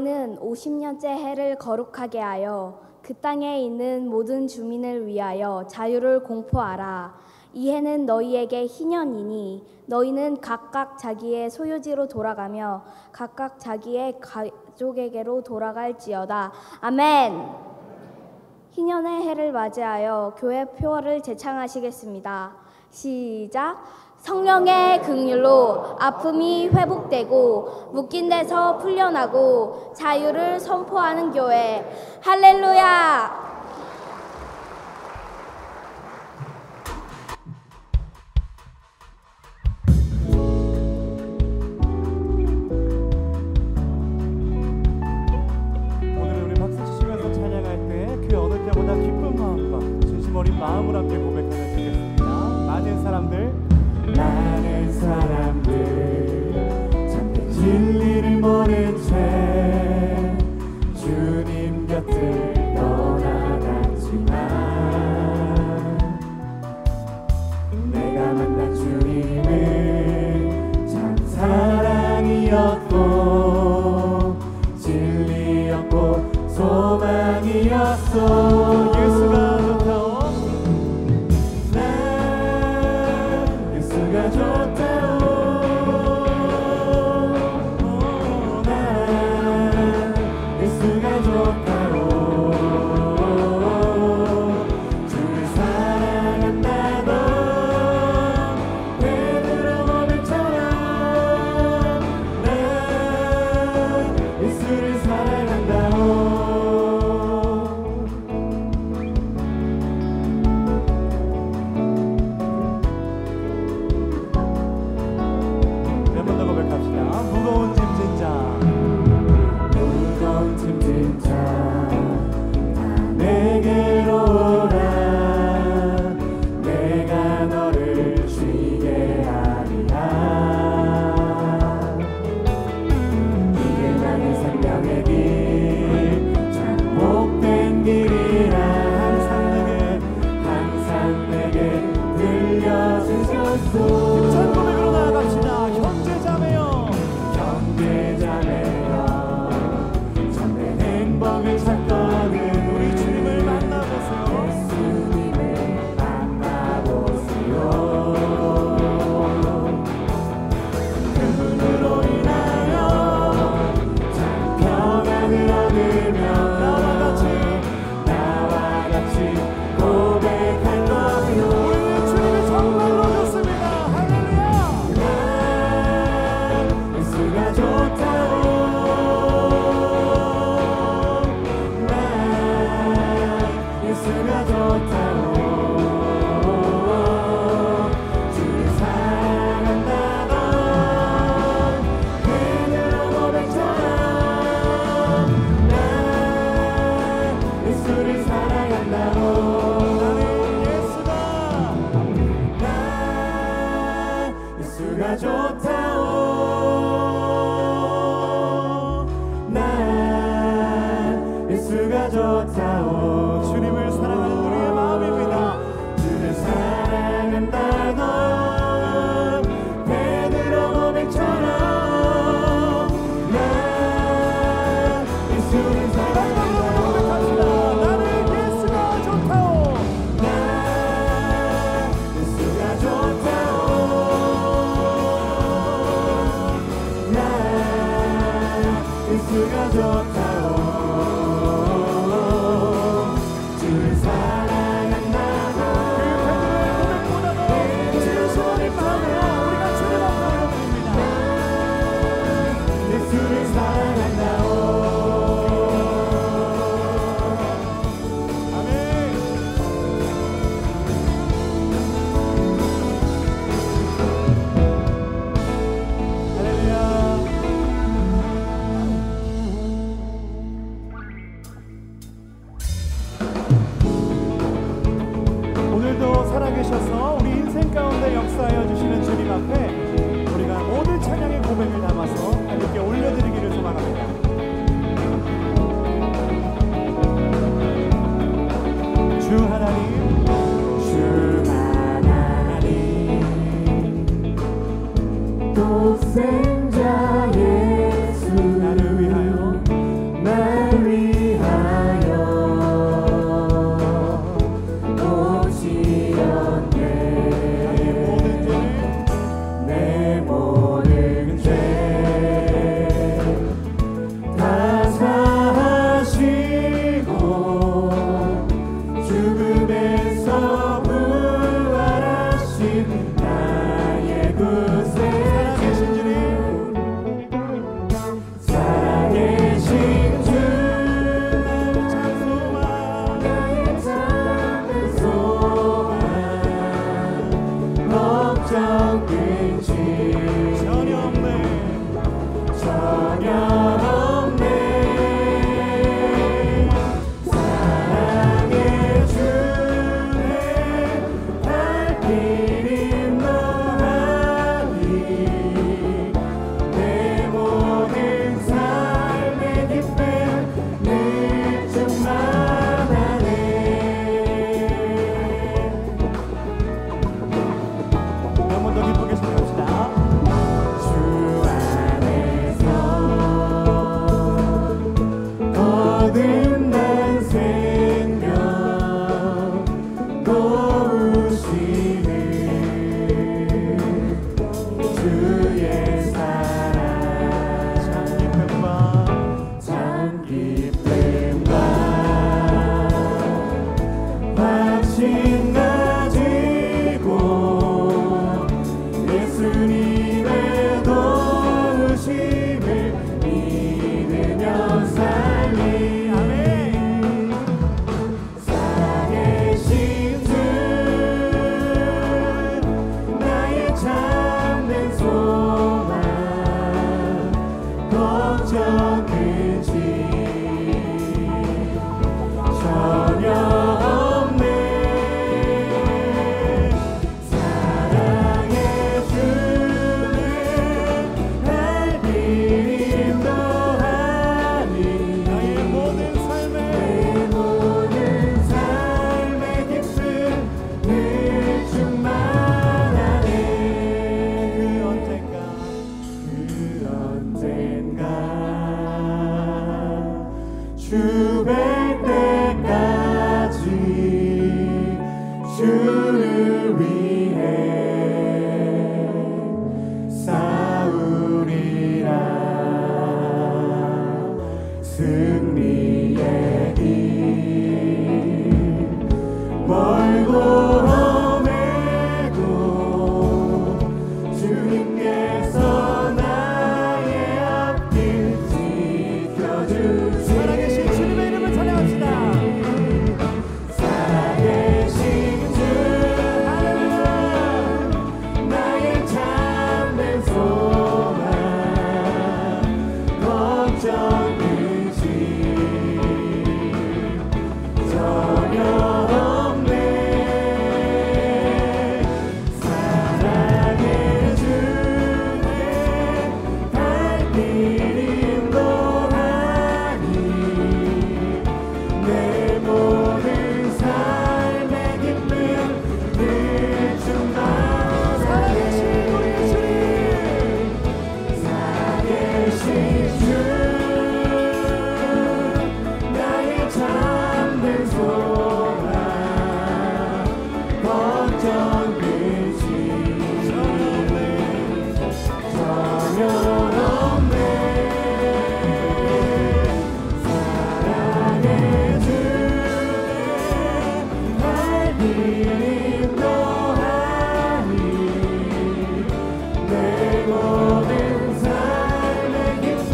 너희는 50년째 해를 거룩하게 하여 그 땅에 있는 모든 주민을 위하여 자유를 공포하라. 이 해는 너희에게 희년이니 너희는 각각 자기의 소유지로 돌아가며 각각 자기의 가족에게로 돌아갈지어다. 아멘. 희년의 해를 맞이하여 교회 표어를 제창하시겠습니다. 시작. 성령의 긍휼로 아픔이 회복되고 묶인 데서 풀려나고 자유를 선포하는 교회. 할렐루야. 오늘 우리 박수 치시면서 찬양할 때 그 어느 때보다 기쁜 마음과 진심 어린 마음을 함께 고백하면 되겠습니다. 많은 사람들 참된 진리를 모른 채 주님 곁을 떠나갔지만 내가 만난 주님은 참 사랑이었고 진리였고 소망이었어. 예수가 좋다오. 난 예수가 좋다오. 난 예수가 좋다오. 주를 사랑한다고 베드로 고백처럼 난 예수를 사랑한다오. 예수가 좋다오. 주님을 사랑하는 우리의 마음입니다. 주를 사랑한다고 베드로 고백처럼 난 예수를 사랑한다고 고백합시다. 나는 예수가 좋다오. 난 예수가 좋다오. 난 예수가 좋다오. 주 뵐 때까지 주를 위해 싸우리라. 승리의 길 멀고 험해도 주님께서 나의 앞길 지켜주시니 살아계신 주님의 이름을 찬양합시다. 살아계신 주 할렐루야. 나의 참된 소망 걱정 의심 전혀 없네. 사랑의 주내 갈 길 인도하니 내 모든 삶의 기쁨 늘 충만. 살아계신 우리 주님, 살아계신 주 나의 참된 소망 걱정 의심 전혀 없네. 사랑의 주내 갈 길 인도하니 내 모든 삶의 기쁨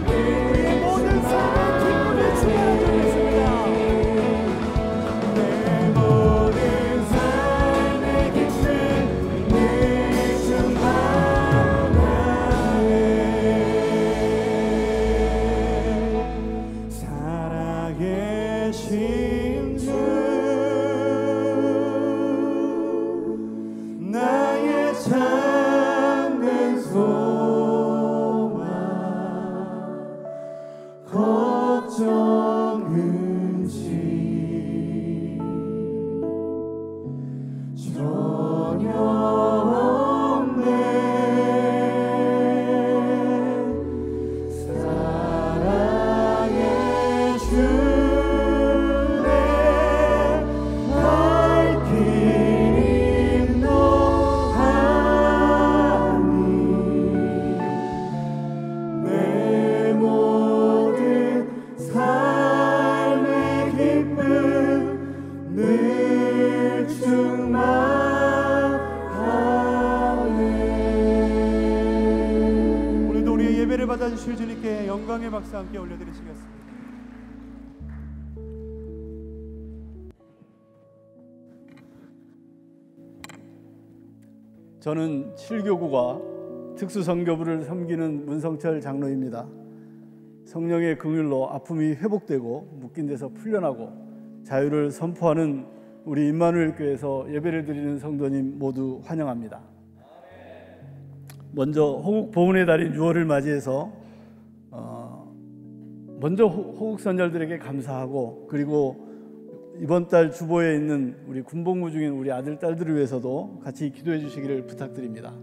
우리 모든 삶의 기쁨을 주여드리겠습니다. 내 모든 삶의 기쁨 늘 충만하네. 살아계신 주 나의 참된 소망 걱정 의심 전혀 없네. 사랑의 주내 갈 길 인도하니 내 모든 삶의 기쁨 늘 충만하네. 오늘도 우리의 예배를 받아주실 주님께 영광의 박수 함께 올려드리시겠습니다. 저는 7교구가 특수선교부를 섬기는 문성철 장로입니다. 성령의 긍휼로 아픔이 회복되고 묶인 데서 풀려나고 자유를 선포하는 우리 임마누엘 교회에서 예배를 드리는 성도님 모두 환영합니다. 먼저 호국 보훈의 달인 6월을 맞이해서 먼저 호국 선열들에게 감사하고, 그리고 이번 달 주보에 있는 우리 군복무 중인 우리 아들 딸들을 위해서도 같이 기도해 주시기를 부탁드립니다.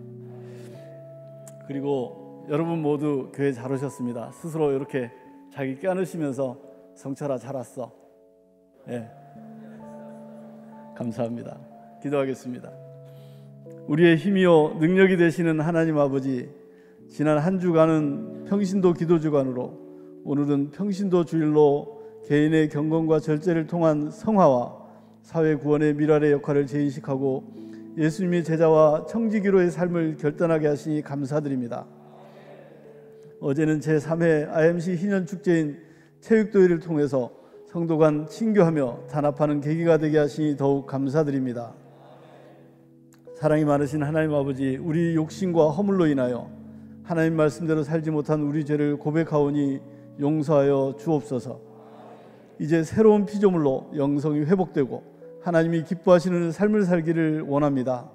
그리고 여러분 모두 교회 잘 오셨습니다. 스스로 이렇게 자기 껴안으시면서 성철아 잘 왔어. 예, 감사합니다. 기도하겠습니다. 우리의 힘이요 능력이 되시는 하나님 아버지, 지난 한 주간은 평신도 기도주간으로, 오늘은 평신도 주일로 개인의 경건과 절제를 통한 성화와 사회 구원의 미랄의 역할을 재인식하고 예수님의 제자와 청지기로의 삶을 결단하게 하시니 감사드립니다. 어제는 제3회 IMC 희년축제인 체육도회를 통해서 성도 간 친교하며 단합하는 계기가 되게 하시니 더욱 감사드립니다. 사랑이 많으신 하나님 아버지, 우리 욕심과 허물로 인하여 하나님 말씀대로 살지 못한 우리 죄를 고백하오니 용서하여 주옵소서. 이제 새로운 피조물로 영성이 회복되고 하나님이 기뻐하시는 삶을 살기를 원합니다.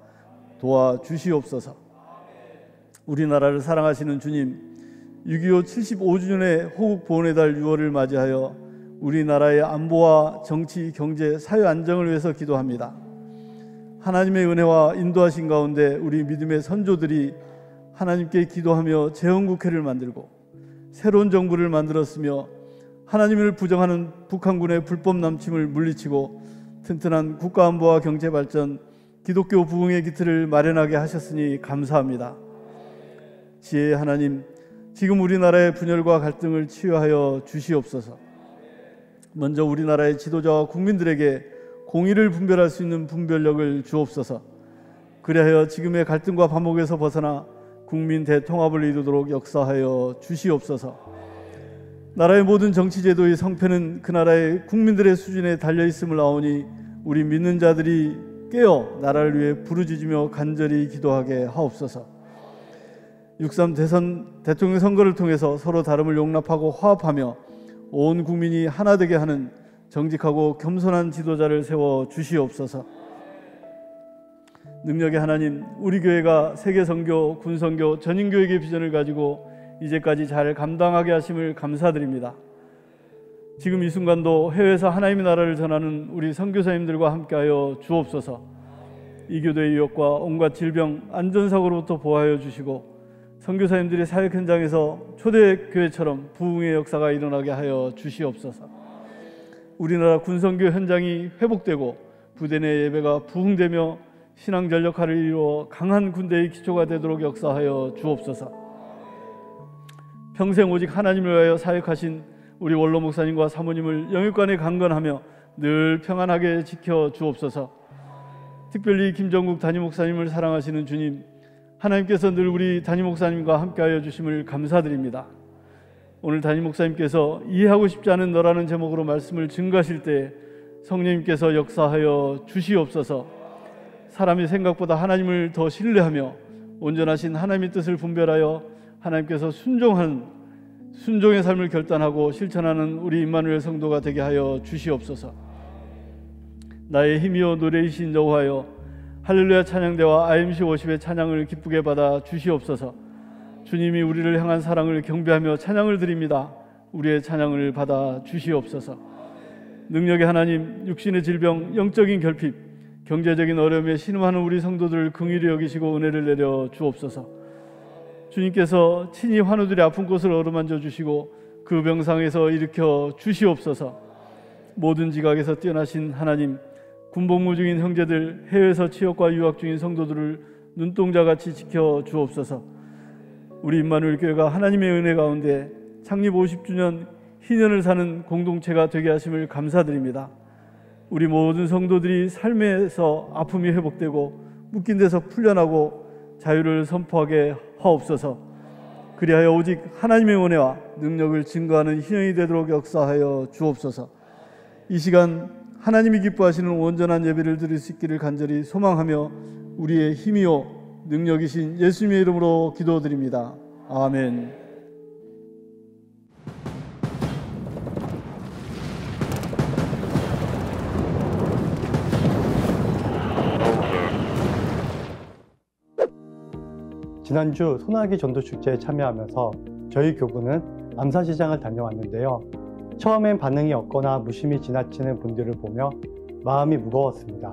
도와주시옵소서. 우리나라를 사랑하시는 주님, 6.25 75주년의 호국 보훈의 달 6월을 맞이하여 우리나라의 안보와 정치, 경제, 사회 안정을 위해서 기도합니다. 하나님의 은혜와 인도하신 가운데 우리 믿음의 선조들이 하나님께 기도하며 재헌국회를 만들고 새로운 정부를 만들었으며 하나님을 부정하는 북한군의 불법 남침을 물리치고 튼튼한 국가안보와 경제발전, 기독교 부흥의 기틀을 마련하게 하셨으니 감사합니다. 지혜의 하나님, 지금 우리나라의 분열과 갈등을 치유하여 주시옵소서. 먼저 우리나라의 지도자와 국민들에게 공의를 분별할 수 있는 분별력을 주옵소서. 그리하여 지금의 갈등과 반목에서 벗어나 국민 대통합을 이루도록 역사하여 주시옵소서. 나라의 모든 정치제도의 성패는 그 나라의 국민들의 수준에 달려있음을 아오니 우리 믿는 자들이 깨어 나라를 위해 부르짖으며 간절히 기도하게 하옵소서. 6.3 대통령 선거를 통해서 서로 다름을 용납하고 화합하며 온 국민이 하나 되게 하는 정직하고 겸손한 지도자를 세워 주시옵소서. 능력의 하나님, 우리 교회가 세계선교, 군선교, 전인교육의 비전을 가지고 이제까지 잘 감당하게 하심을 감사드립니다. 지금 이 순간도 해외에서 하나님의 나라를 전하는 우리 선교사님들과 함께하여 주옵소서. 이 교도의 유혹과 온갖 질병, 안전사고로부터 보호하여 주시고 선교사님들이 사역 현장에서 초대교회처럼 부흥의 역사가 일어나게 하여 주시옵소서. 우리나라 군선교 현장이 회복되고 부대 내 예배가 부흥되며 신앙 전력화를 이루어 강한 군대의 기초가 되도록 역사하여 주옵소서. 평생 오직 하나님을 위하여 사역하신 우리 원로 목사님과 사모님을 영육간에 강건하며 늘 평안하게 지켜 주옵소서. 특별히 김정국 담임 목사님을 사랑하시는 주님, 하나님께서 늘 우리 담임 목사님과 함께하여 주심을 감사드립니다. 오늘 담임 목사님께서 이해하고 싶지 않은 너라는 제목으로 말씀을 증거하실 때 성령님께서 역사하여 주시옵소서. 사람이 생각보다 하나님을 더 신뢰하며 온전하신 하나님의 뜻을 분별하여 하나님께서 순종의 삶을 결단하고 실천하는 우리 임마누엘 성도가 되게 하여 주시옵소서. 나의 힘이요 노래이신 여호와여, 할렐루야 찬양대와 IMC 워십의 찬양을 기쁘게 받아 주시옵소서. 주님이 우리를 향한 사랑을 경배하며 찬양을 드립니다. 우리의 찬양을 받아 주시옵소서. 능력의 하나님, 육신의 질병, 영적인 결핍, 경제적인 어려움에 신음하는 우리 성도들을 긍휼히 여기시고 은혜를 내려 주옵소서. 주님께서 친히 환우들의 아픈 곳을 어루만져 주시고 그 병상에서 일으켜 주시옵소서. 모든 지각에서 뛰어나신 하나님, 군복무 중인 형제들, 해외에서 취업과 유학 중인 성도들을 눈동자같이 지켜 주옵소서. 우리 임마누엘 교회가 하나님의 은혜 가운데 창립 50주년 희년을 사는 공동체가 되게 하심을 감사드립니다. 우리 모든 성도들이 삶에서 아픔이 회복되고 묶인 데서 풀려나고 자유를 선포하게 하옵소서. 그리하여 오직 하나님의 은혜와 능력을 증거하는 희년이 되도록 역사하여 주옵소서. 이 시간 하나님이 기뻐하시는 온전한 예배를 드릴 수 있기를 간절히 소망하며 우리의 힘이요 능력이신 예수님의 이름으로 기도드립니다. 아멘. 지난주 소나기 전도축제에 참여하면서 저희 교부는 암사시장을 다녀왔는데요. 처음엔 반응이 없거나 무심히 지나치는 분들을 보며 마음이 무거웠습니다.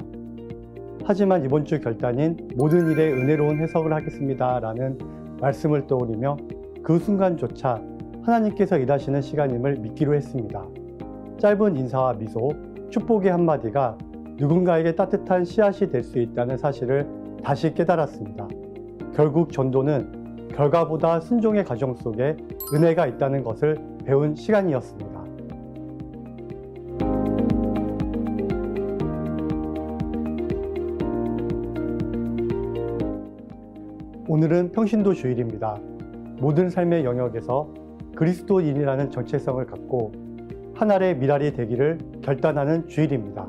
하지만 이번 주 결단인 모든 일에 은혜로운 해석을 하겠습니다 라는 말씀을 떠올리며 그 순간조차 하나님께서 일하시는 시간임을 믿기로 했습니다. 짧은 인사와 미소, 축복의 한마디가 누군가에게 따뜻한 씨앗이 될 수 있다는 사실을 다시 깨달았습니다. 결국 전도는 결과보다 순종의 과정 속에 은혜가 있다는 것을 배운 시간이었습니다. 오늘은 평신도 주일입니다. 모든 삶의 영역에서 그리스도인이라는 정체성을 갖고 하늘의 미랄이 되기를 결단하는 주일입니다.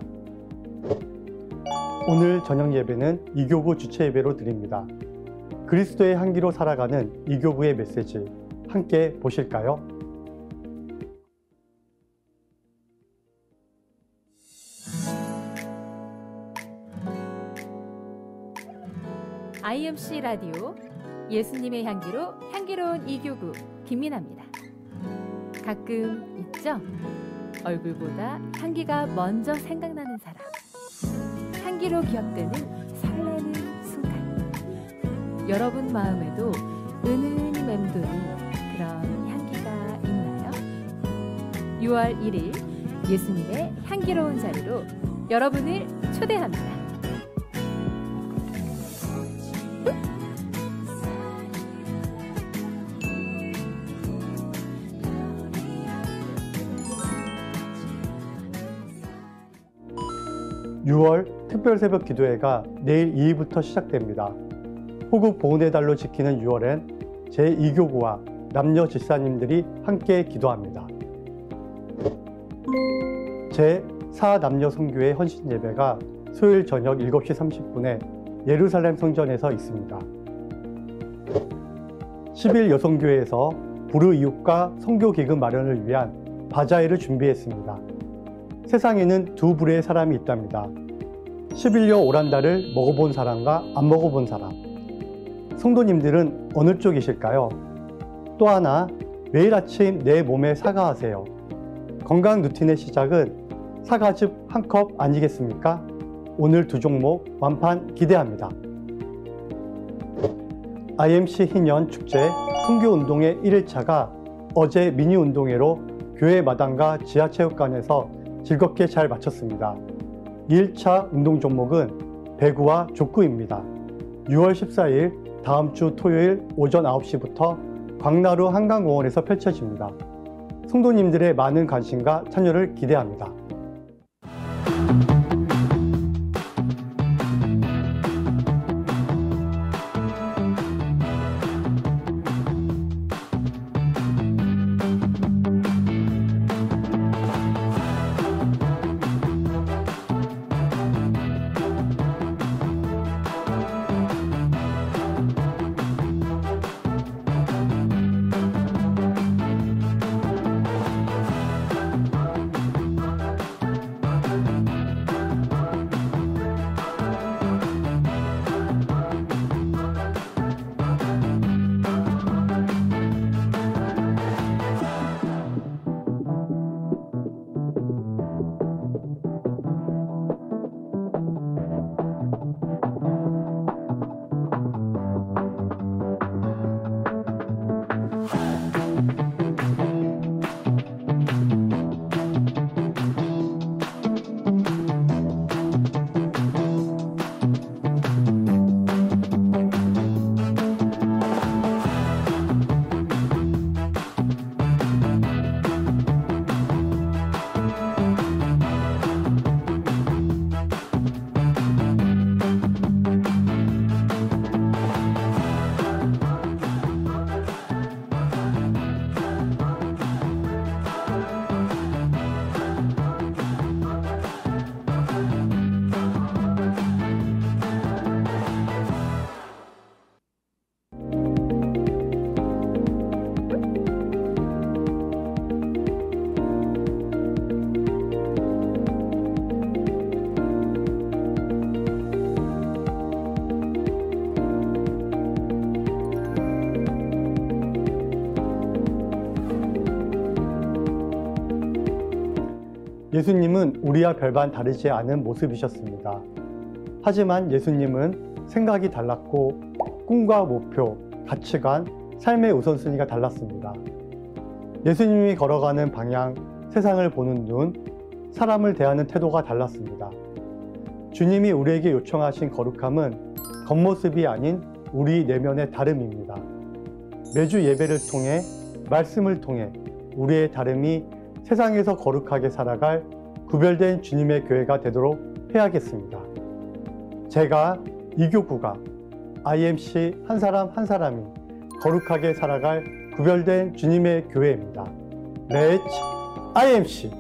오늘 저녁 예배는 이교부 주체 예배로 드립니다. 그리스도의 향기로 살아가는 이교부의 메시지 함께 보실까요? IMC 라디오 예수님의 향기로 향기로운 이교부 김민아입니다. 가끔 있죠? 얼굴보다 향기가 먼저 생각나는 사람. 향기로 기억되는 설레는 순간. 여러분 마음에도 은은히 맴도는 그런 향기가 있나요? 6월 1일 예수님의 향기로운 자리로 여러분을 초대합니다. (6월) 특별 새벽 기도회가 내일 2일부터 시작됩니다. 호국 보훈의 달로 지키는 6월엔 제2교구와 남녀 집사님들이 함께 기도합니다. 제4 남녀 선교회 헌신 예배가 수요일 저녁 7시 30분에 예루살렘 성전에서 있습니다. 10일 여성교회에서 부르 이웃과 선교 기금 마련을 위한 바자회를 준비했습니다. 세상에는 두 부류의 사람이 있답니다. 11여 오란다를 먹어본 사람과 안 먹어본 사람. 성도님들은 어느 쪽이실까요? 또 하나, 매일 아침 내 몸에 사과하세요. 건강 루틴의 시작은 사과즙 한 컵 아니겠습니까? 오늘 두 종목 완판 기대합니다. IMC 희년 축제 선교운동의 1일차가 어제 미니운동회로 교회 마당과 지하체육관에서 즐겁게 잘 마쳤습니다. 2일차 운동 종목은 배구와 족구입니다. 6월 14일 다음 주 토요일 오전 9시부터 광나루 한강공원에서 펼쳐집니다. 성도님들의 많은 관심과 참여를 기대합니다. 예수님은 우리와 별반 다르지 않은 모습이셨습니다. 하지만 예수님은 생각이 달랐고 꿈과 목표, 가치관, 삶의 우선순위가 달랐습니다. 예수님이 걸어가는 방향, 세상을 보는 눈, 사람을 대하는 태도가 달랐습니다. 주님이 우리에게 요청하신 거룩함은 겉모습이 아닌 우리 내면의 다름입니다. 매주 예배를 통해, 말씀을 통해 우리의 다름이 세상에서 거룩하게 살아갈 구별된 주님의 교회가 되도록 해야겠습니다. 제가 이교구가 IMC 한 사람 한 사람이 거룩하게 살아갈 구별된 주님의 교회입니다. Let's IMC!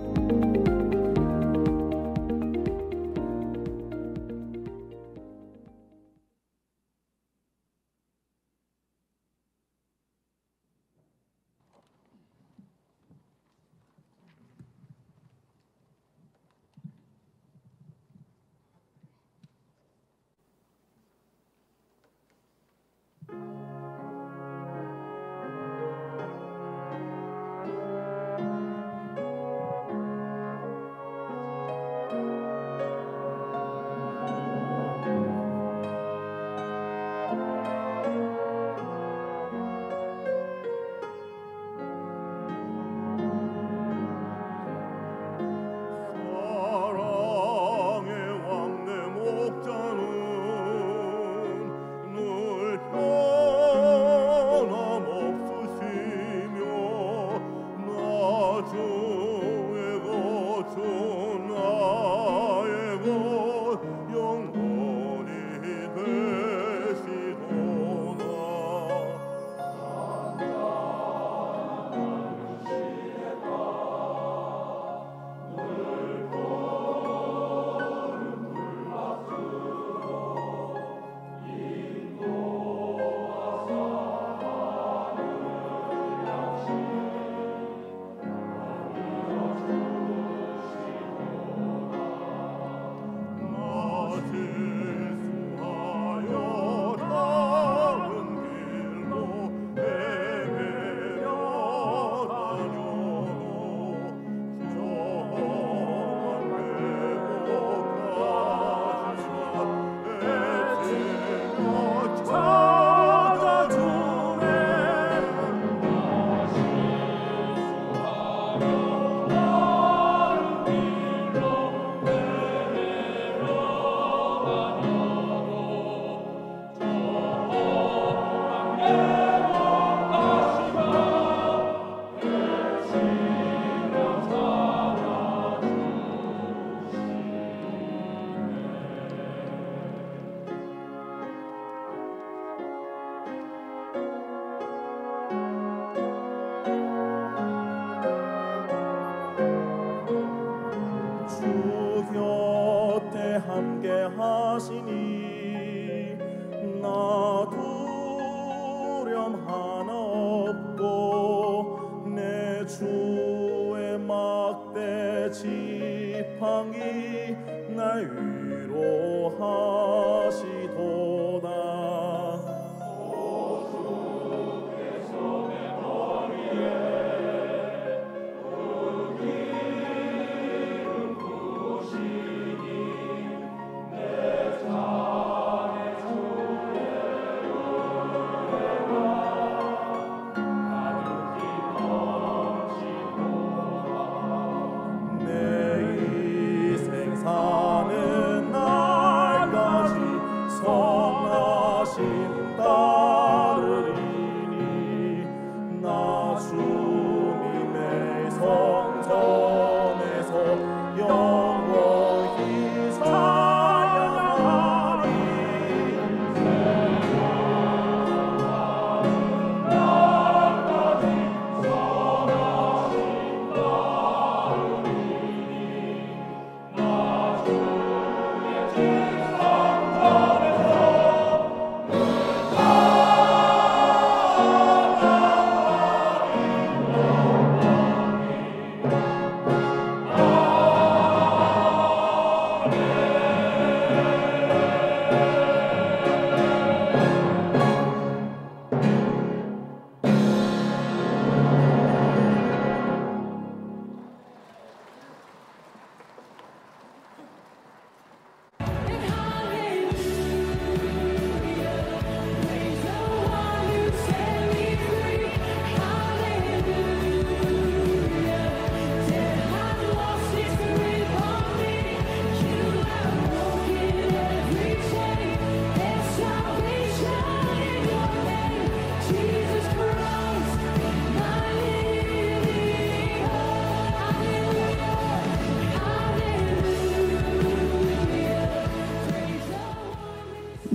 하시니 나 두려움 하나 없고 내 주의 막대 지팡이 날 위로하시도다. 사는 날까지 선하신 따르리니 나 주님의 성전에서 영원히 찬양하리.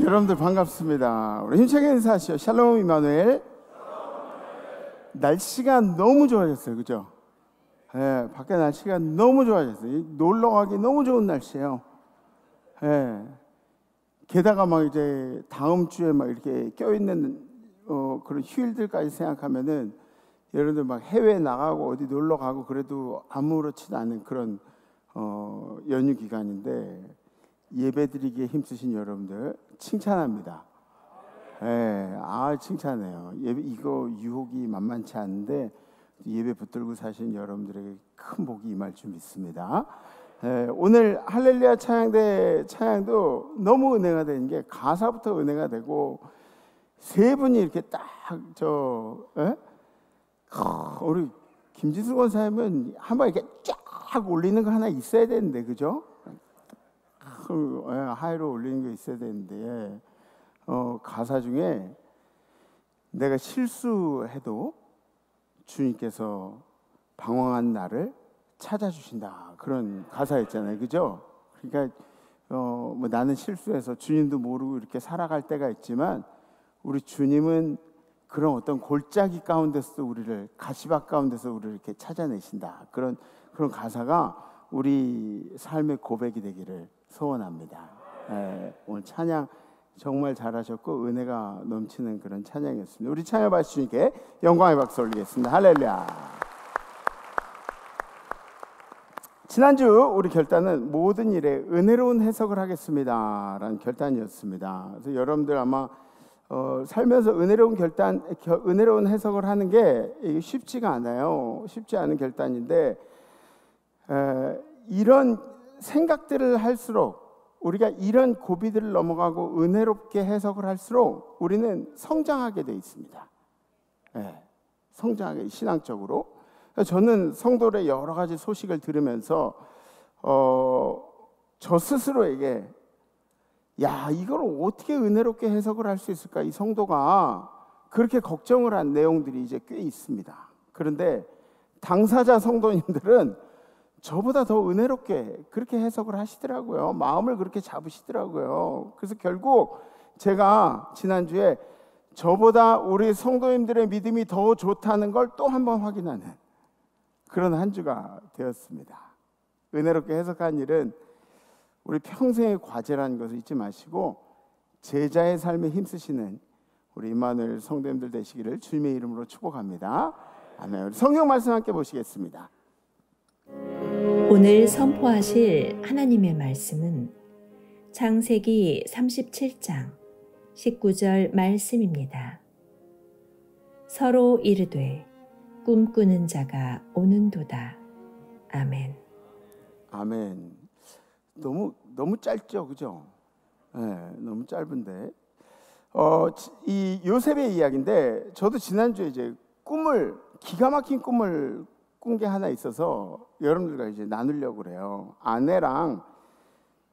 여러분들 반갑습니다. 우리 힘차게 인사하시죠. 샬롬 이마누엘. 날씨가 너무 좋아졌어요, 그죠? 예, 밖에 날씨가 너무 좋아졌어요. 놀러 가기 너무 좋은 날씨예요. 예. 게다가 막 이제 다음 주에 막 이렇게 껴있는 그런 휴일들까지 생각하면은 여러분들 막 해외 나가고 어디 놀러 가고 그래도 아무렇지도 않은 그런 연휴 기간인데 예배드리기에 힘쓰신 여러분들 칭찬합니다. 예, 칭찬해요. 예배 이거 유혹이 만만치 않은데 예배 붙들고 사신 여러분들에게 큰 복이 임할 줄 믿습니다. 예, 오늘 할렐루야 찬양대 찬양도 너무 은혜가 되는 게 가사부터 은혜가 되고 세 분이 이렇게 딱 우리 김지수 권사님은 한번 이렇게 쫙 올리는 거 하나 있어야 되는데 그죠? 하이로 올리는 게 있어야 되는데 가사 중에 내가 실수해도 주님께서 방황한 나를 찾아주신다 그런 가사였잖아요, 그죠? 그러니까 뭐 나는 실수해서 주님도 모르고 이렇게 살아갈 때가 있지만 우리 주님은 그런 어떤 골짜기 가운데서 우리를 가시밭 가운데서 우리를 이렇게 찾아내신다 그런 가사가 우리 삶의 고백이 되기를 소원합니다. 오늘 찬양 정말 잘하셨고 은혜가 넘치는 그런 찬양이었습니다. 우리 찬양받으신 주님께 영광의 박수 올리겠습니다. 할렐루야. 지난주 우리 결단은 모든 일에 은혜로운 해석을 하겠습니다 라는 결단이었습니다. 그래서 여러분들 아마 살면서 은혜로운 해석을 하는 게 이게 쉽지가 않아요. 쉽지 않은 결단인데 이런 생각들을 할수록 우리가 이런 고비들을 넘어가고 은혜롭게 해석을 할수록 우리는 성장하게 돼 있습니다. 성장하게 신앙적으로. 저는 성도들의 여러 가지 소식을 들으면서 저 스스로에게 이걸 어떻게 은혜롭게 해석을 할 수 있을까? 이 성도가 그렇게 걱정을 한 내용들이 이제 꽤 있습니다. 그런데 당사자 성도님들은 저보다 더 은혜롭게 그렇게 해석을 하시더라고요. 마음을 그렇게 잡으시더라고요. 그래서 결국 제가 지난주에 저보다 우리 성도님들의 믿음이 더 좋다는 걸 또 한 번 확인하는 그런 한 주가 되었습니다. 은혜롭게 해석한 일은 우리 평생의 과제라는 것을 잊지 마시고 제자의 삶에 힘쓰시는 우리 임마누엘 성도님들 되시기를 주님의 이름으로 축복합니다. 아멘. 우리 성경 말씀 함께 보시겠습니다. 오늘 선포하실 하나님의 말씀은 창세기 37장 19절 말씀입니다. 서로 이르되 꿈꾸는 자가 오는도다. 아멘. 아멘. 너무 짧죠, 그죠? 네, 너무 짧은데. 이 요셉의 이야기인데 저도 지난주에 이제 기가 막힌 꿈을 꾼 게 하나 있어서 여러분들과 이제 나누려고 그래요. 아내랑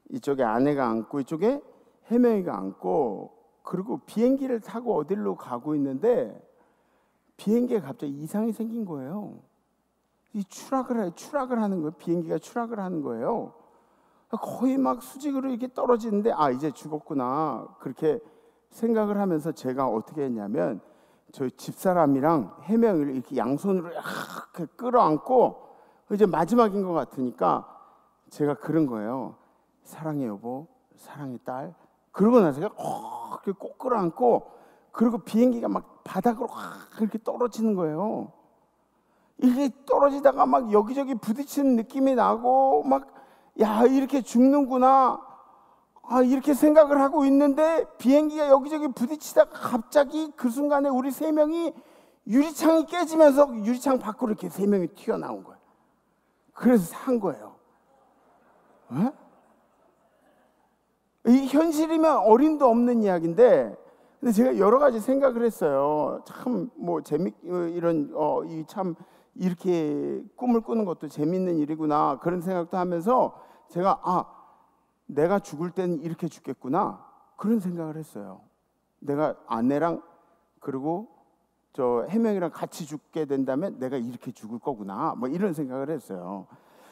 이쪽에 아내가 앉고 이쪽에 해명이가 앉고 그리고 비행기를 타고 어디로 가고 있는데 비행기에 갑자기 이상이 생긴 거예요. 이 추락을 하는 거예요. 비행기가 추락을 하는 거예요. 거의 막 수직으로 이렇게 떨어지는데 이제 죽었구나 그렇게 생각을 하면서 제가 어떻게 했냐면 저희 집사람이랑 해명을 이렇게 양손으로 이렇게 끌어안고 이제 마지막인 것 같으니까 제가 그런 거예요. 사랑해 여보, 사랑해 딸. 그러고 나서 제가 이렇게 꼭 끌어안고 그리고 비행기가 막 바닥으로 이렇게 떨어지는 거예요. 이게 떨어지다가 막 여기저기 부딪히는 느낌이 나고 막 이렇게 죽는구나 이렇게 생각을 하고 있는데 비행기가 여기저기 부딪히다가 갑자기 그 순간에 우리 세 명이 유리창이 깨지면서 유리창 밖으로 이렇게 세 명이 튀어나온 거예요. 그래서 산 거예요. 에? 이 현실이면 어림도 없는 이야기인데 근데 제가 여러 가지 생각을 했어요. 참 뭐 이런 참 이렇게 꿈을 꾸는 것도 재밌는 일이구나 그런 생각도 하면서 제가 내가 죽을 때는 이렇게 죽겠구나 그런 생각을 했어요. 내가 아내랑 그리고 저 해명이랑 같이 죽게 된다면 내가 이렇게 죽을 거구나 뭐 이런 생각을 했어요.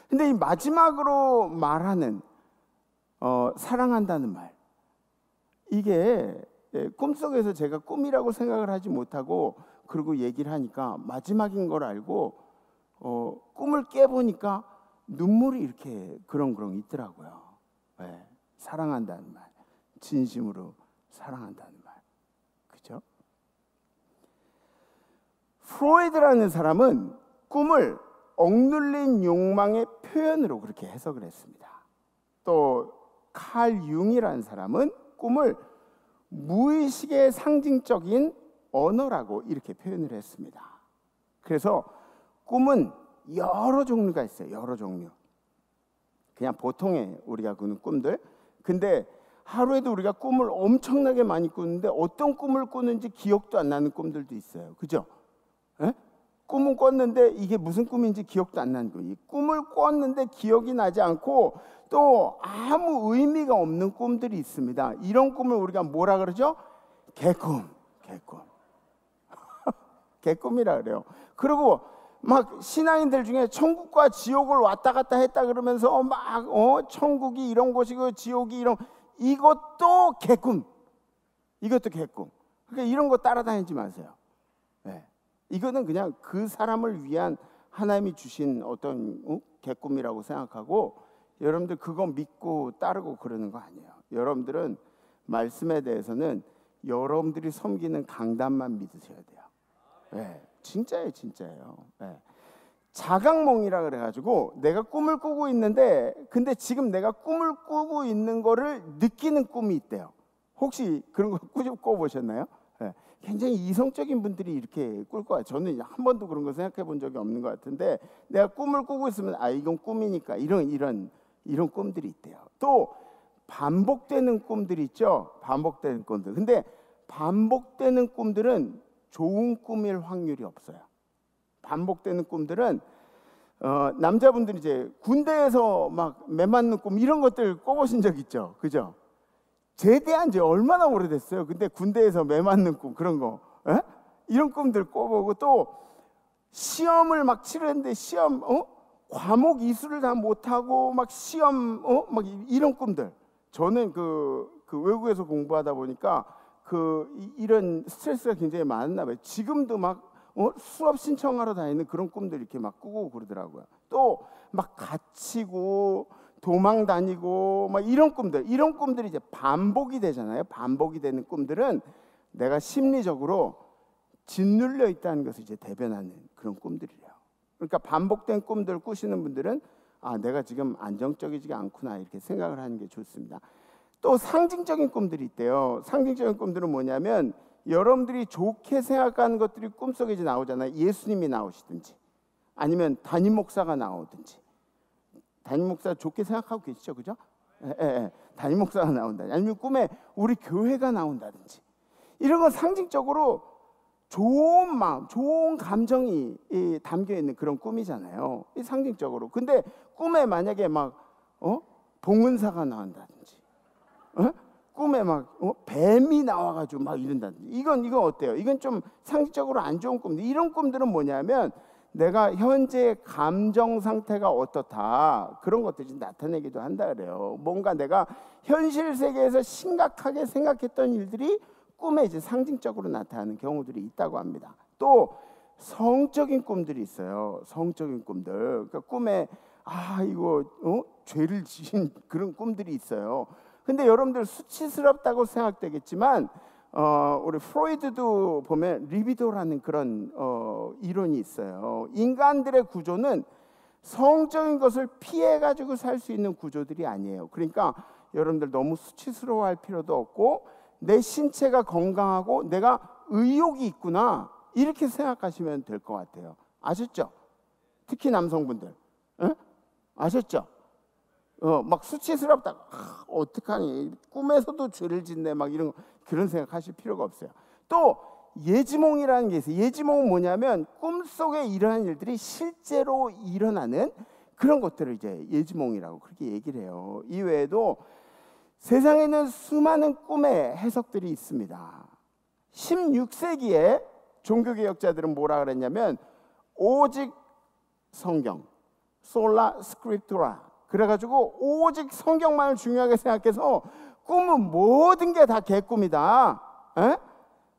근데 이 마지막으로 말하는 사랑한다는 말 이게 꿈속에서 제가 꿈이라고 생각을 하지 못하고 그리고 얘기를 하니까 마지막인 걸 알고 꿈을 깨보니까 눈물이 이렇게 그렁그렁 있더라고요. 네, 사랑한다는 말, 진심으로 사랑한다는 말, 그죠? 프로이드라는 사람은 꿈을 억눌린 욕망의 표현으로 그렇게 해석을 했습니다. 또 칼 융이라는 사람은 꿈을 무의식의 상징적인 언어라고 이렇게 표현을 했습니다. 그래서 꿈은 여러 종류가 있어요. 여러 종류. 그냥 보통의 우리가 꾸는 꿈들. 근데 하루에도 우리가 꿈을 엄청나게 많이 꾸는데 어떤 꿈을 꾸는지 기억도 안 나는 꿈들도 있어요. 그죠? 에? 꿈은 꿨는데 이게 무슨 꿈인지 기억도 안 나는 거예요. 꿈을 꿨는데 기억이 나지 않고 또 아무 의미가 없는 꿈들이 있습니다. 이런 꿈을 우리가 뭐라 그러죠? 개꿈. 개꿈이라 그래요. 그리고 막 신앙인들 중에 천국과 지옥을 왔다 갔다 했다 그러면서 막 천국이 이런 곳이고 지옥이 이것도 개꿈. 그러니까 이런 거 따라다니지 마세요. 네. 이거는 그냥 그 사람을 위한 하나님이 주신 어떤 개꿈이라고 생각하고 여러분들 그거 믿고 따르고 그러는 거 아니에요. 여러분들은 말씀에 대해서는 여러분들이 섬기는 강단만 믿으셔야 돼요. 네, 진짜예요. 네. 자각몽이라 그래가지고 내가 꿈을 꾸고 있는데 근데 지금 내가 꿈을 꾸고 있는 거를 느끼는 꿈이 있대요. 혹시 그런 거 꿔보셨나요? 네. 굉장히 이성적인 분들이 이렇게 꿀 거예요. 저는 한 번도 그런 거 생각해 본 적이 없는 것 같은데 내가 꿈을 꾸고 있으면 이건 꿈이니까 이런 꿈들이 있대요. 또 반복되는 꿈들이 있죠. 반복되는 꿈들. 근데 반복되는 꿈들은 좋은 꿈일 확률이 없어요. 반복되는 꿈들은 남자분들이 이제 군대에서 막 매 맞는 꿈 이런 것들 꿔보신 적 있죠, 그죠? 제대한 지 얼마나 오래됐어요. 근데 군대에서 매 맞는 꿈 그런 거, 이런 꿈들 꿔보고 또 시험을 막 치르는데 시험 과목 이수를 다 못하고 막 시험 막 이런 꿈들. 저는 그 외국에서 공부하다 보니까 이런 스트레스가 굉장히 많았나 봐요. 지금도 막 수업 신청하러 다니는 그런 꿈들 이렇게 막 꾸고 그러더라고요. 또 막 갇히고 도망 다니고 막 이런 꿈들이 이제 반복이 되잖아요. 반복이 되는 꿈들은 내가 심리적으로 짓눌려 있다는 것을 이제 대변하는 그런 꿈들이래요. 그러니까 반복된 꿈들 꾸시는 분들은 내가 지금 안정적이지 않구나 이렇게 생각을 하는 게 좋습니다. 또 상징적인 꿈들이 있대요. 상징적인 꿈들은 뭐냐면 여러분들이 좋게 생각하는 것들이 꿈속에 이제 나오잖아요. 예수님이 나오시든지 아니면 담임 목사가 나오든지. 담임 목사 좋게 생각하고 계시죠, 그죠? 담임 목사가 나온다. 아니면 꿈에 우리 교회가 나온다든지. 이런 건 상징적으로 좋은 마음, 좋은 감정이 담겨 있는 그런 꿈이잖아요. 상징적으로. 근데 꿈에 만약에 봉은사가 나온다든지, 꿈에 뱀이 나와가지고 막 이런다든지. 이건 어때요? 이건 좀 상징적으로 안 좋은 꿈인데, 이런 꿈들은 뭐냐면 내가 현재 감정 상태가 어떻다 그런 것들이 나타내기도 한다 그래요. 뭔가 내가 현실 세계에서 심각하게 생각했던 일들이 꿈에 이제 상징적으로 나타나는 경우들이 있다고 합니다. 또 성적인 꿈들이 있어요. 성적인 꿈들. 그러니까 꿈에 이거 죄를 지은 그런 꿈들이 있어요. 근데 여러분들 수치스럽다고 생각되겠지만 우리 프로이드도 보면 리비도라는 그런 이론이 있어요. 인간들의 구조는 성적인 것을 피해 가지고 살 수 있는 구조들이 아니에요. 그러니까 여러분들 너무 수치스러워할 필요도 없고 내 신체가 건강하고 내가 의욕이 있구나 이렇게 생각하시면 될 것 같아요. 아셨죠? 특히 남성분들, 아셨죠? 막 수치스럽다. 어떡하니? 꿈에서도 죄를 짓네. 막 이런 그런 생각하실 필요가 없어요. 또 예지몽이라는 게 있어요. 예지몽은 뭐냐면 꿈속에 이러한 일들이 실제로 일어나는 그런 것들을 이제 예지몽이라고 그렇게 얘기를 해요. 이 외에도 세상에는 수많은 꿈의 해석들이 있습니다. 16세기에 종교개혁자들은 뭐라 그랬냐면 오직 성경, 솔라 스크립투라. 그래가지고 오직 성경만을 중요하게 생각해서 꿈은 모든 게 다 개꿈이다.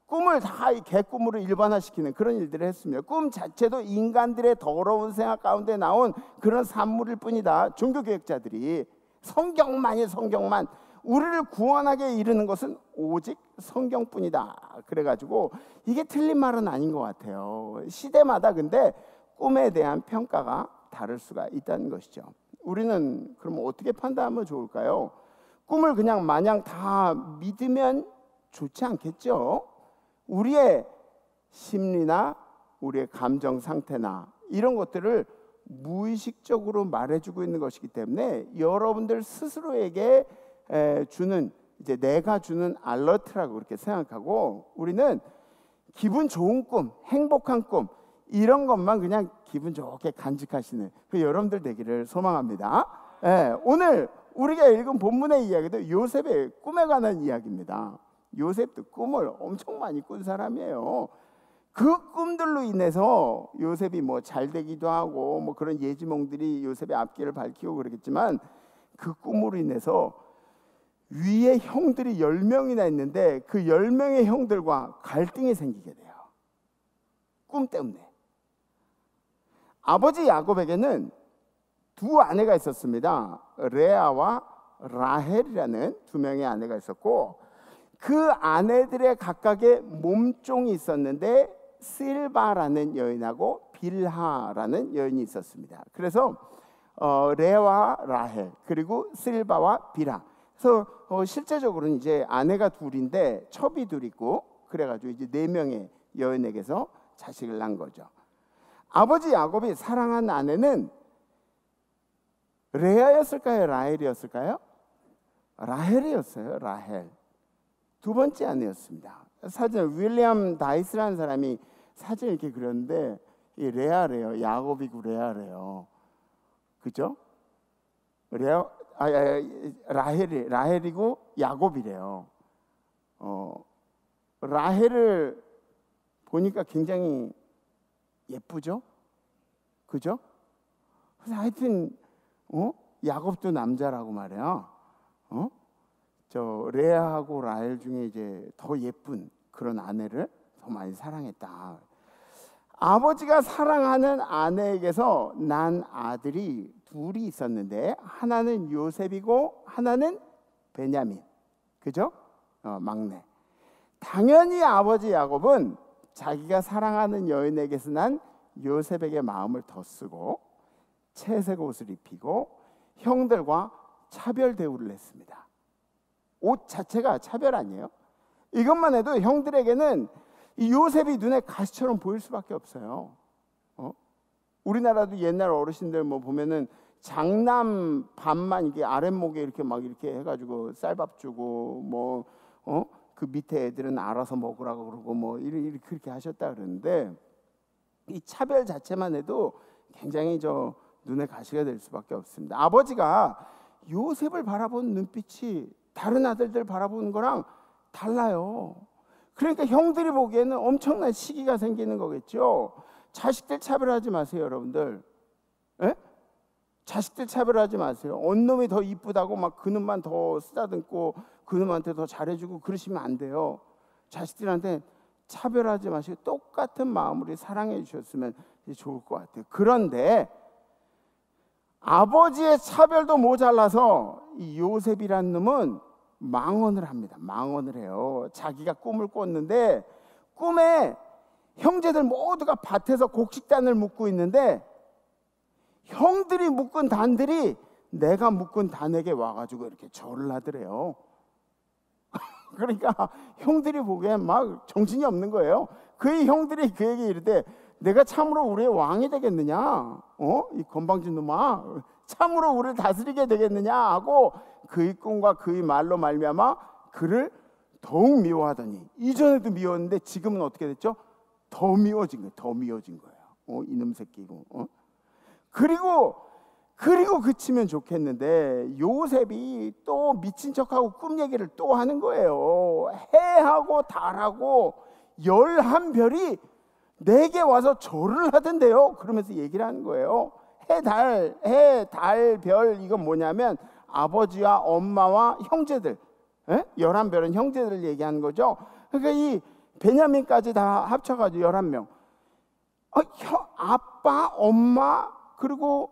꿈을 다 개꿈으로 일반화시키는 그런 일들을 했습니다. 꿈 자체도 인간들의 더러운 생각 가운데 나온 그런 산물일 뿐이다. 종교개혁자들이 성경만 우리를 구원하게 이르는 것은 오직 성경뿐이다. 그래가지고 이게 틀린 말은 아닌 것 같아요. 시대마다 근데 꿈에 대한 평가가 다를 수가 있다는 것이죠. 우리는 그럼 어떻게 판단하면 좋을까요? 꿈을 그냥 마냥 다 믿으면 좋지 않겠죠? 우리의 심리나 우리의 감정 상태나 이런 것들을 무의식적으로 말해주고 있는 것이기 때문에 여러분들 스스로에게 주는 이제 내가 주는 알러트라고 그렇게 생각하고 우리는 기분 좋은 꿈, 행복한 꿈 이런 것만 그냥 기분 좋게 간직하시는 그 여러분들 되기를 소망합니다. 오늘 우리가 읽은 본문의 이야기도 요셉의 꿈에 관한 이야기입니다. 요셉도 꿈을 엄청 많이 꾼 사람이에요. 그 꿈들로 인해서 요셉이 뭐 잘 되기도 하고 뭐 그런 예지몽들이 요셉의 앞길을 밝히고 그러겠지만 그 꿈으로 인해서 위에 형들이 10명이나 있는데 그 10명의 형들과 갈등이 생기게 돼요. 꿈 때문에. 아버지 야곱에게는 두 아내가 있었습니다. 레아와 라헬이라는 두 명의 아내가 있었고 그 아내들의 각각의 몸종이 있었는데 실바라는 여인하고 빌하라는 여인이 있었습니다. 그래서 레아와 라헬 그리고 실바와 빌하. 그래서 실제적으로는 이제 아내가 둘인데 첩이 둘 있고 그래가지고 이제 4명의 여인에게서 자식을 낳은 거죠. 아버지 야곱이 사랑한 아내는 레아였을까요? 라헬이었을까요? 라헬이었어요. 라헬. 두 번째 아내였습니다. 사진 윌리엄 다이스라는 사람이 사진 이렇게 그렸는데 이 레아래요. 야곱이고 레아래요. 그죠? 라헬이고 야곱이래요. 라헬을 보니까 굉장히 예쁘죠? 그죠? 그래서 하여튼 야곱도 남자라고 말이야. 저 레아하고 라헬 중에 이제 더 예쁜 그런 아내를 더 많이 사랑했다. 아버지가 사랑하는 아내에게서 난 아들이 둘이 있었는데 하나는 요셉이고 하나는 베냐민. 그죠? 막내. 당연히 아버지 야곱은 자기가 사랑하는 여인에게서 난 요셉에게 마음을 더 쓰고 채색 옷을 입히고 형들과 차별 대우를 했습니다. 옷 자체가 차별 아니에요? 이것만 해도 형들에게는 이 요셉이 눈에 가시처럼 보일 수밖에 없어요. 우리나라도 옛날 어르신들 뭐 보면은 장남 반만 이게 아랫목에 이렇게 막 이렇게 해가지고 쌀밥 주고 뭐 그 밑에 애들은 알아서 먹으라고 그러고 뭐 이렇게 그렇게 하셨다 그러는데 이 차별 자체만 해도 굉장히 눈에 가시가 될 수밖에 없습니다. 아버지가 요셉을 바라보는 눈빛이 다른 아들들 바라보는 거랑 달라요. 그러니까 형들이 보기에는 엄청난 시기가 생기는 거겠죠. 자식들 차별하지 마세요, 여러분들. 에? 자식들 차별하지 마세요. 언놈이 더 이쁘다고 막 그놈만 더 쓰다듬고 그놈한테 더 잘해주고 그러시면 안 돼요. 자식들한테 차별하지 마시고 똑같은 마음으로 사랑해 주셨으면 좋을 것 같아요. 그런데 아버지의 차별도 모자라서 이 요셉이라는 놈은 망언을 합니다. 망언을 해요. 자기가 꿈을 꿨는데 꿈에 형제들 모두가 밭에서 곡식단을 묶고 있는데 형들이 묶은 단들이 내가 묶은 단에게 와가지고 이렇게 절을 하더래요. 그러니까 형들이 보기엔 막 정신이 없는 거예요. 그의 형들이 그에게 이르되 내가 참으로 우리의 왕이 되겠느냐? 이 건방진 놈아, 참으로 우리를 다스리게 되겠느냐? 하고 그의 꿈과 그의 말로 말미암아 그를 더욱 미워하더니 이전에도 미웠는데 지금은 어떻게 됐죠? 더 미워진 거예요. 더 미워진 거예요. 이놈 새끼고. 그리고 그치면 좋겠는데 요셉이 또 미친 척하고 꿈 얘기를 또 하는 거예요. 해하고 달하고 11별이 내게 와서 절을 하던데요. 그러면서 얘기를 하는 거예요. 해, 달, 별 이건 뭐냐면 아버지와 엄마와 형제들 11별은 형제들을 얘기하는 거죠. 그러니까 이 베냐민까지 다 합쳐가지고 11명 아빠, 엄마 그리고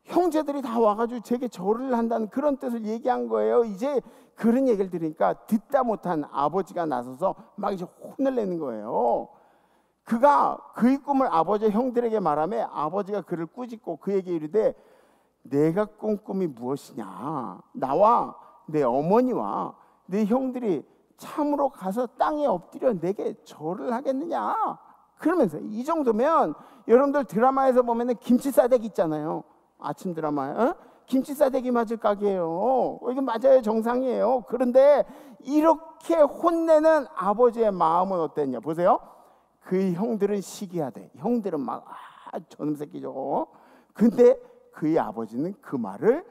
형제들이 다 와가지고 제게 절을 한다는 그런 뜻을 얘기한 거예요. 이제 그런 얘기를 들으니까 듣다 못한 아버지가 나서서 막 이제 혼을 내는 거예요. 그가 그의 꿈을 아버지의 형들에게 말하며 아버지가 그를 꾸짖고 그에게 이르되 내가 꾼 꿈이 무엇이냐? 나와 내 어머니와 내 형들이 참으로 가서 땅에 엎드려 내게 절을 하겠느냐? 그러면서 이 정도면 여러분들 드라마에서 보면은 김치 싸대기 있잖아요. 아침 드라마에 김치 싸대기 맞을 각이에요. 이게 맞아요, 정상이에요. 그런데 이렇게 혼내는 아버지의 마음은 어땠냐? 보세요. 그의 형들은 시기하대. 형들은 막 저놈 새끼 저거. 근데 그의 아버지는 그 말을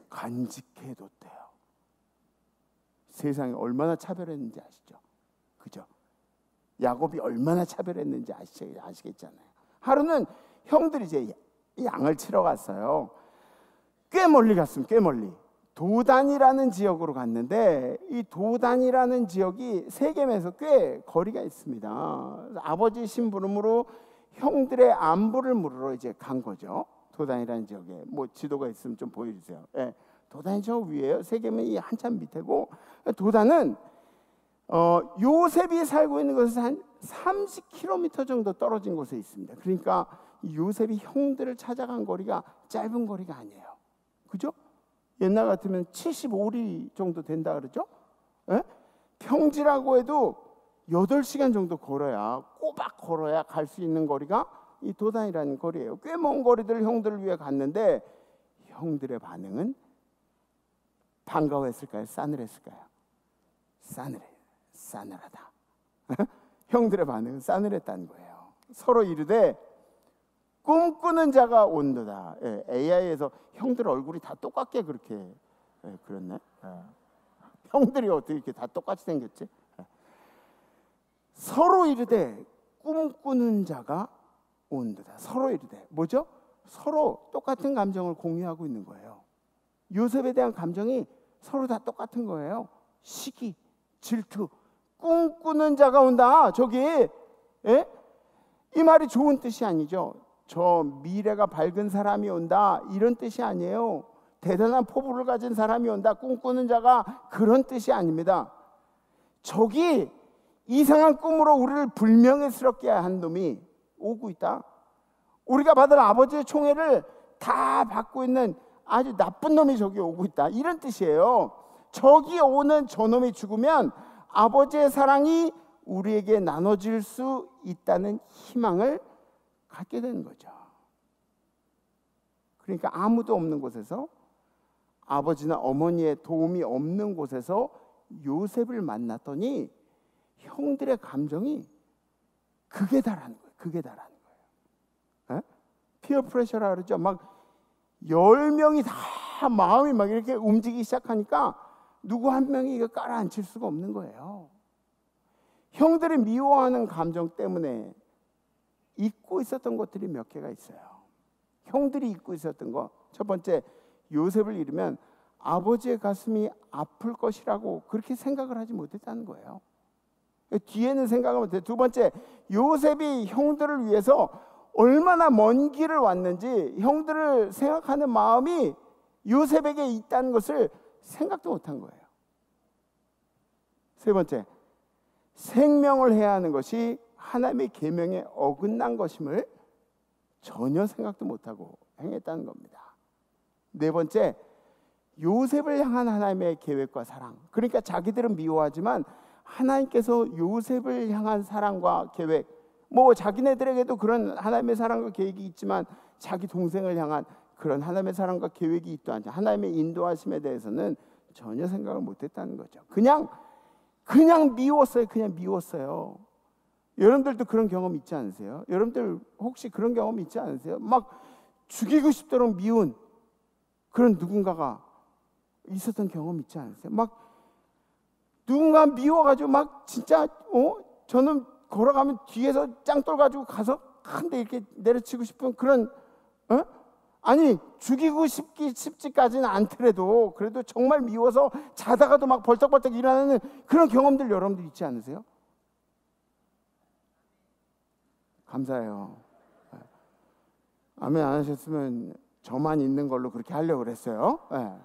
간직해 뒀대요. 세상에 얼마나 차별했는지 아시죠? 그죠? 야곱이 얼마나 차별했는지 아시겠잖아요. 하루는 형들이 이제 양을 치러 갔어요. 꽤 멀리 갔습니다. 꽤 멀리. 도단이라는 지역으로 갔는데 이 도단이라는 지역이 세겜에서 꽤 거리가 있습니다. 아버지 심부름으로 형들의 안부를 물으러 이제 간 거죠. 도단이라는 지역에 뭐 지도가 있으면 좀 보여주세요. 예, 도단이 저 위에요. 세겜이 한참 밑에고 도단은 요셉이 살고 있는 곳에서 한 30km 정도 떨어진 곳에 있습니다. 그러니까 요셉이 형들을 찾아간 거리가 짧은 거리가 아니에요. 그죠? 옛날 같으면 75리 정도 된다 그러죠? 예? 평지라고 해도 8시간 정도 걸어야 꼬박 걸어야 갈 수 있는 거리가 이 도단이라는 거리예요. 꽤 먼 거리들을 형들을 위해 갔는데 형들의 반응은 반가워했을까요? 싸늘했을까요? 싸늘하다. 형들의 반응은 싸늘했다는 거예요. 서로 이르되 꿈꾸는 자가 온도다. 예, AI에서 형들 얼굴이 다 똑같게 그렇게 그랬네. 형들이 어떻게 이렇게 다 똑같이 생겼지? 서로 이르되 꿈꾸는 자가 온도다. 서로 이르되 뭐죠? 서로 똑같은 감정을 공유하고 있는 거예요. 요셉에 대한 감정이 서로 다 똑같은 거예요. 시기, 질투, 꿈꾸는 자가 온다. 저기 이 말이 좋은 뜻이 아니죠. 저 미래가 밝은 사람이 온다 이런 뜻이 아니에요. 대단한 포부를 가진 사람이 온다, 꿈꾸는 자가, 그런 뜻이 아닙니다. 저기 이상한 꿈으로 우리를 불명예스럽게 한 놈이 오고 있다. 우리가 받은 아버지의 총애를 다 받고 있는 아주 나쁜 놈이 저기 오고 있다, 이런 뜻이에요. 저기 오는 저놈이 죽으면 아버지의 사랑이 우리에게 나눠질 수 있다는 희망을 갖게 되는 거죠. 그러니까 아무도 없는 곳에서, 아버지나 어머니의 도움이 없는 곳에서 요셉을 만났더니 형들의 감정이 극에 달하는 거예요. 극에 달하는 거예요. 피어 프레셔라 그러죠. 막 10명이 다 마음이 막 이렇게 움직이기 시작하니까 누구 한 명이 이거 깔아앉힐 수가 없는 거예요. 형들이 미워하는 감정 때문에 잊고 있었던 것들이 몇 개가 있어요. 형들이 잊고 있었던 거, 첫 번째, 요셉을 잃으면 아버지의 가슴이 아플 것이라고 그렇게 생각을 하지 못했다는 거예요. 뒤에는 생각을 못해요. 두 번째, 요셉이 형들을 위해서 얼마나 먼 길을 왔는지 형들을 생각하는 마음이 요셉에게 있다는 것을 생각도 못한 거예요. 세 번째, 생명을 해야 하는 것이 하나님의 계명에 어긋난 것임을 전혀 생각도 못하고 행했다는 겁니다. 네 번째, 요셉을 향한 하나님의 계획과 사랑. 그러니까 자기들은 미워하지만 하나님께서 요셉을 향한 사랑과 계획, 뭐 자기네들에게도 그런 하나님의 사랑과 계획이 있지만 자기 동생을 향한 그런 하나님의 사랑과 계획이 있다, 하나님의 인도하심에 대해서는 전혀 생각을 못했다는 거죠. 그냥 미웠어요. 그냥 미웠어요. 여러분들도 그런 경험 있지 않으세요? 여러분들 혹시 그런 경험 있지 않으세요? 막 죽이고 싶도록 미운 그런 누군가가 있었던 경험 있지 않으세요? 막 누군가 미워가지고 막 진짜 저는 걸어가면 뒤에서 짱돌 가지고 가서 한데 이렇게 내려치고 싶은 그런, 아니 죽이고 싶지까지는 않더라도 그래도 정말 미워서 자다가도 막 벌떡벌떡 일어나는 그런 경험들 여러분들 있지 않으세요? 감사해요. 아멘 안 하셨으면 저만 있는 걸로 그렇게 하려고 그랬어요. 네.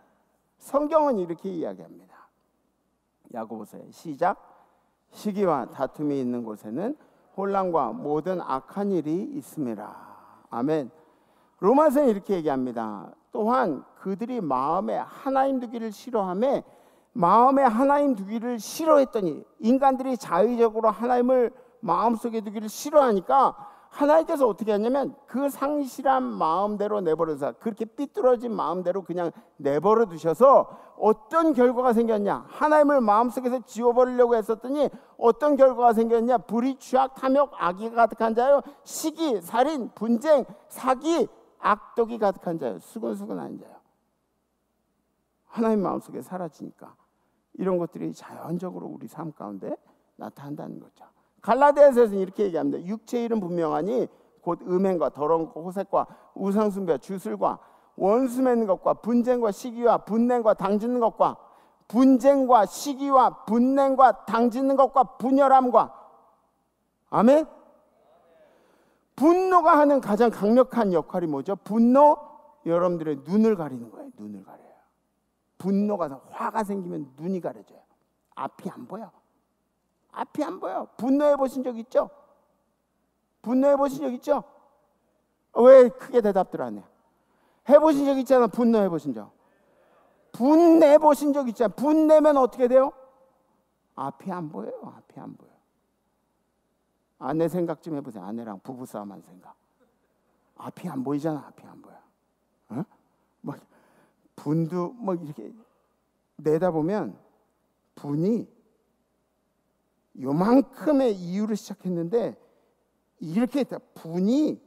성경은 이렇게 이야기합니다. 야고보서에 시작. 시기와 다툼이 있는 곳에는 혼란과 모든 악한 일이 있음이라. 아멘. 로마서는 이렇게 얘기합니다. 또한 그들이 마음에 하나님 두기를 싫어하며, 마음에 하나님 두기를 싫어했더니, 인간들이 자의적으로 하나님을 마음속에 두기를 싫어하니까 하나님께서 어떻게 하냐면 그 상실한 마음대로 내버려서, 그렇게 삐뚤어진 마음대로 그냥 내버려 두셔서 어떤 결과가 생겼냐, 하나님을 마음속에서 지워버리려고 했었더니 어떤 결과가 생겼냐, 불의, 취악, 탐욕, 악의가 가득한 자요, 시기, 살인, 분쟁, 사기, 악독이 가득한 자요, 수근수근한 자요. 하나님 마음속에 사라지니까 이런 것들이 자연적으로 우리 삶 가운데 나타난다는 거죠. 갈라디아서에서는 이렇게 얘기합니다. 육체의 일은 분명하니 곧 음행과 더러운 것, 호색과 우상숭배와 주술과 원수 맺는 것과 분쟁과 시기와 분냄과 당짓는 것과, 분쟁과 시기와 분냄과 당짓는 것과 분열함과, 아멘. 분노가 하는 가장 강력한 역할이 뭐죠? 분노, 여러분들의 눈을 가리는 거예요. 눈을 가려요. 분노가, 화가 생기면 눈이 가려져요. 앞이 안 보여. 앞이 안 보여. 분노해 보신 적 있죠? 분노해 보신 적 있죠? 왜 크게 대답들 안 해? 해보신 적 있잖아. 분노해 보신 적. 분내 보신 적 있잖아. 분내면 어떻게 돼요? 앞이 안 보여요. 앞이 안 보여. 아내 생각 좀 해보세요. 아내랑 부부싸움한 생각. 앞이 안 보이잖아. 앞이 안 보여. 막 분도 막 이렇게 내다보면 분이 요만큼의 이유를 시작했는데 이렇게 분이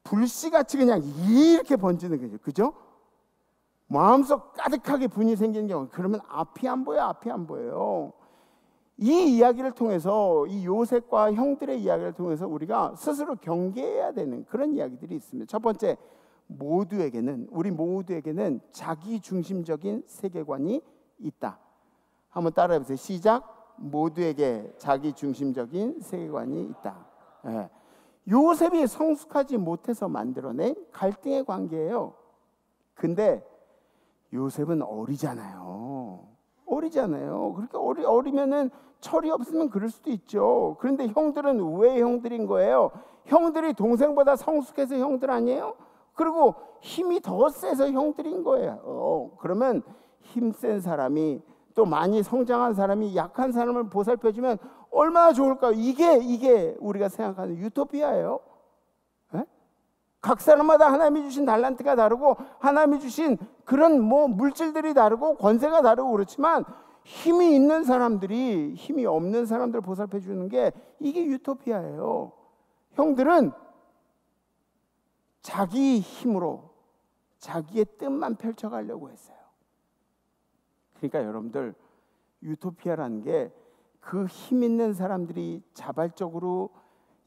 불씨같이 그냥 이렇게 번지는 거죠. 그죠? 마음속 가득하게 분이 생기는 경우, 그러면 앞이 안 보여. 앞이 안 보여요. 이 이야기를 통해서, 이 요셉과 형들의 이야기를 통해서 우리가 스스로 경계해야 되는 그런 이야기들이 있습니다. 첫 번째, 우리 모두에게는 자기 중심적인 세계관이 있다. 한번 따라해 보세요. 시작. 모두에게 자기 중심적인 세계관이 있다. 예. 요셉이 성숙하지 못해서 만들어낸 갈등의 관계예요. 근데 요셉은 어리잖아요. 그렇게 어리면은 철이 없으면 그럴 수도 있죠. 그런데 형들은 왜 형들인 거예요? 형들이 동생보다 성숙해서 형들 아니에요? 그리고 힘이 더 세서 형들인 거예요. 그러면 힘센 사람이, 또 많이 성장한 사람이 약한 사람을 보살펴주면 얼마나 좋을까요? 이게 우리가 생각하는 유토피아예요. 에? 각 사람마다 하나님이 주신 달란트가 다르고 하나님이 주신 그런 물질들이 다르고 권세가 다르고 그렇지만, 힘이 있는 사람들이 힘이 없는 사람들을 보살펴 주는 게 이게 유토피아예요. 형들은 자기 힘으로 자기의 뜻만 펼쳐가려고 했어요. 그러니까 여러분들, 유토피아라는 게 그 힘 있는 사람들이 자발적으로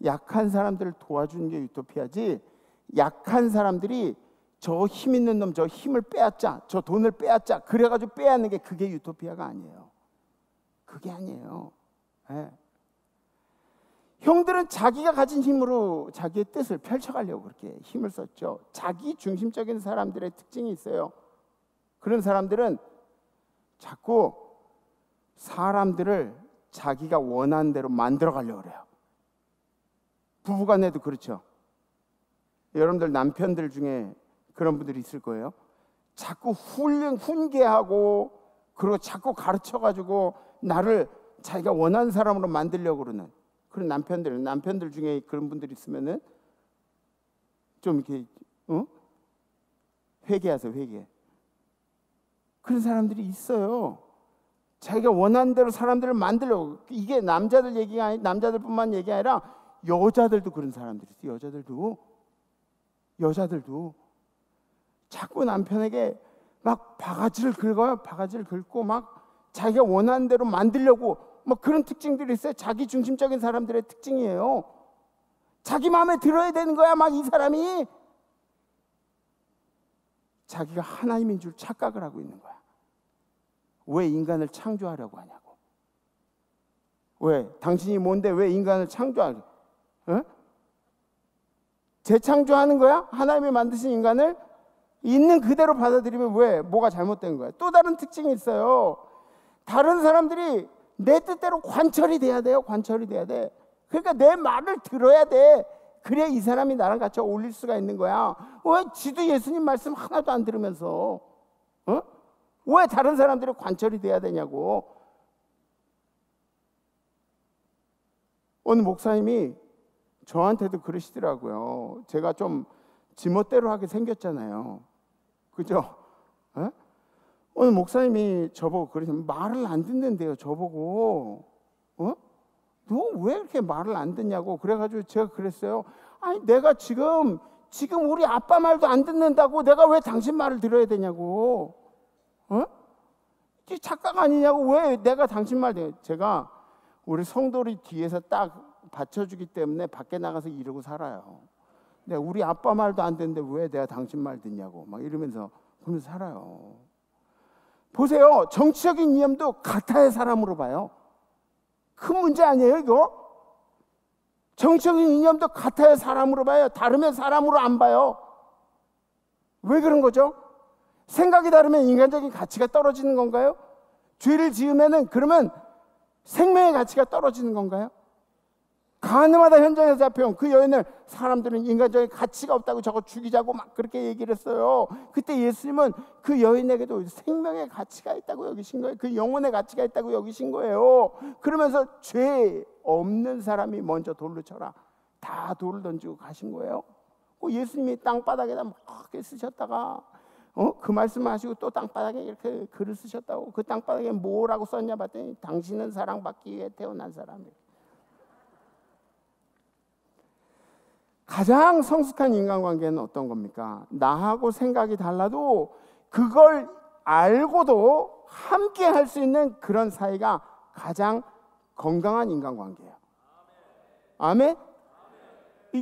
약한 사람들을 도와주는 게 유토피아지, 약한 사람들이 저 힘 있는 놈, 저 힘을 빼앗자, 저 돈을 빼앗자, 그래가지고 빼앗는 게 그게 유토피아가 아니에요. 그게 아니에요. 네. 형들은 자기가 가진 힘으로 자기의 뜻을 펼쳐가려고 그렇게 힘을 썼죠. 자기 중심적인 사람들의 특징이 있어요. 그런 사람들은 자꾸 사람들을 자기가 원하는 대로 만들어 가려고 그래요. 부부간에도 그렇죠. 여러분들 남편들 중에 그런 분들이 있을 거예요. 자꾸 훈계하고 그리고 자꾸 가르쳐가지고 나를 자기가 원하는 사람으로 만들려고 그러는 그런 남편들 중에 그런 분들이 있으면은 좀 이렇게 회개하세요. 회개. 그런 사람들이 있어요. 자기가 원하는 대로 사람들을 만들려고. 이게 남자들뿐만 얘기 아니라 여자들도 그런 사람들이 있어요. 여자들도 자꾸 남편에게 막 바가지를 긁어요. 바가지를 긁고 막 자기가 원하는 대로 만들려고 막 그런 특징들이 있어요. 자기 중심적인 사람들의 특징이에요. 자기 마음에 들어야 되는 거야. 막 이 사람이 자기가 하나님인 줄 착각을 하고 있는 거야. 왜 인간을 창조하려고 하냐고. 왜? 당신이 뭔데 왜 인간을 창조하려고? 재창조하는 거야? 하나님이 만드신 인간을 있는 그대로 받아들이면 왜? 뭐가 잘못된 거야? 또 다른 특징이 있어요. 다른 사람들이 내 뜻대로 관철이 돼야 돼요. 관철이 돼야 돼. 그러니까 내 말을 들어야 돼. 그래야 이 사람이 나랑 같이 어울릴 수가 있는 거야. 왜 지도 예수님 말씀 하나도 안 들으면서 왜 다른 사람들이 관철이 돼야 되냐고. 어느 목사님이 저한테도 그러시더라고요. 제가 좀 지멋대로 하게 생겼잖아요. 그죠? 에? 어느 목사님이 저보고 그러시면 말을 안 듣는데요. 저보고 너 왜 이렇게 말을 안 듣냐고. 그래가지고 제가 그랬어요. 아니 내가 지금 우리 아빠 말도 안 듣는다고 내가 왜 당신 말을 들어야 되냐고. 착각 아니냐고. 왜 내가 당신 말 들어야. 제가 우리 성도를 뒤에서 딱 받쳐주기 때문에 밖에 나가서 이러고 살아요. 내가 우리 아빠 말도 안 듣는데 왜 내가 당신 말 듣냐고 막 이러면서 그러면서 살아요. 보세요. 정치적인 이념도 가타의 사람으로 봐요. 큰 문제 아니에요 이거? 정치적인 이념도 가타의 사람으로 봐요. 다르면 사람으로 안 봐요. 왜 그런 거죠? 생각이 다르면 인간적인 가치가 떨어지는 건가요? 죄를 지으면은 그러면 생명의 가치가 떨어지는 건가요? 가늠하다 현장에서 잡혀온 그 여인을 사람들은 인간적인 가치가 없다고 저거 죽이자고 막 그렇게 얘기를 했어요. 그때 예수님은 그 여인에게도 생명의 가치가 있다고 여기신 거예요. 그 영혼의 가치가 있다고 여기신 거예요. 그러면서 죄 없는 사람이 먼저 돌로 쳐라. 다 돌을 던지고 가신 거예요. 예수님이 땅바닥에다 막 이렇게 쓰셨다가 그 말씀을 하시고 또 땅바닥에 이렇게 글을 쓰셨다고. 그 땅바닥에 뭐라고 썼냐 봤더니 당신은 사랑받기 위해 태어난 사람이에요. 가장 성숙한 인간관계는 어떤 겁니까? 나하고 생각이 달라도 그걸 알고도 함께 할 수 있는 그런 사이가 가장 건강한 인간관계예요. 아멘?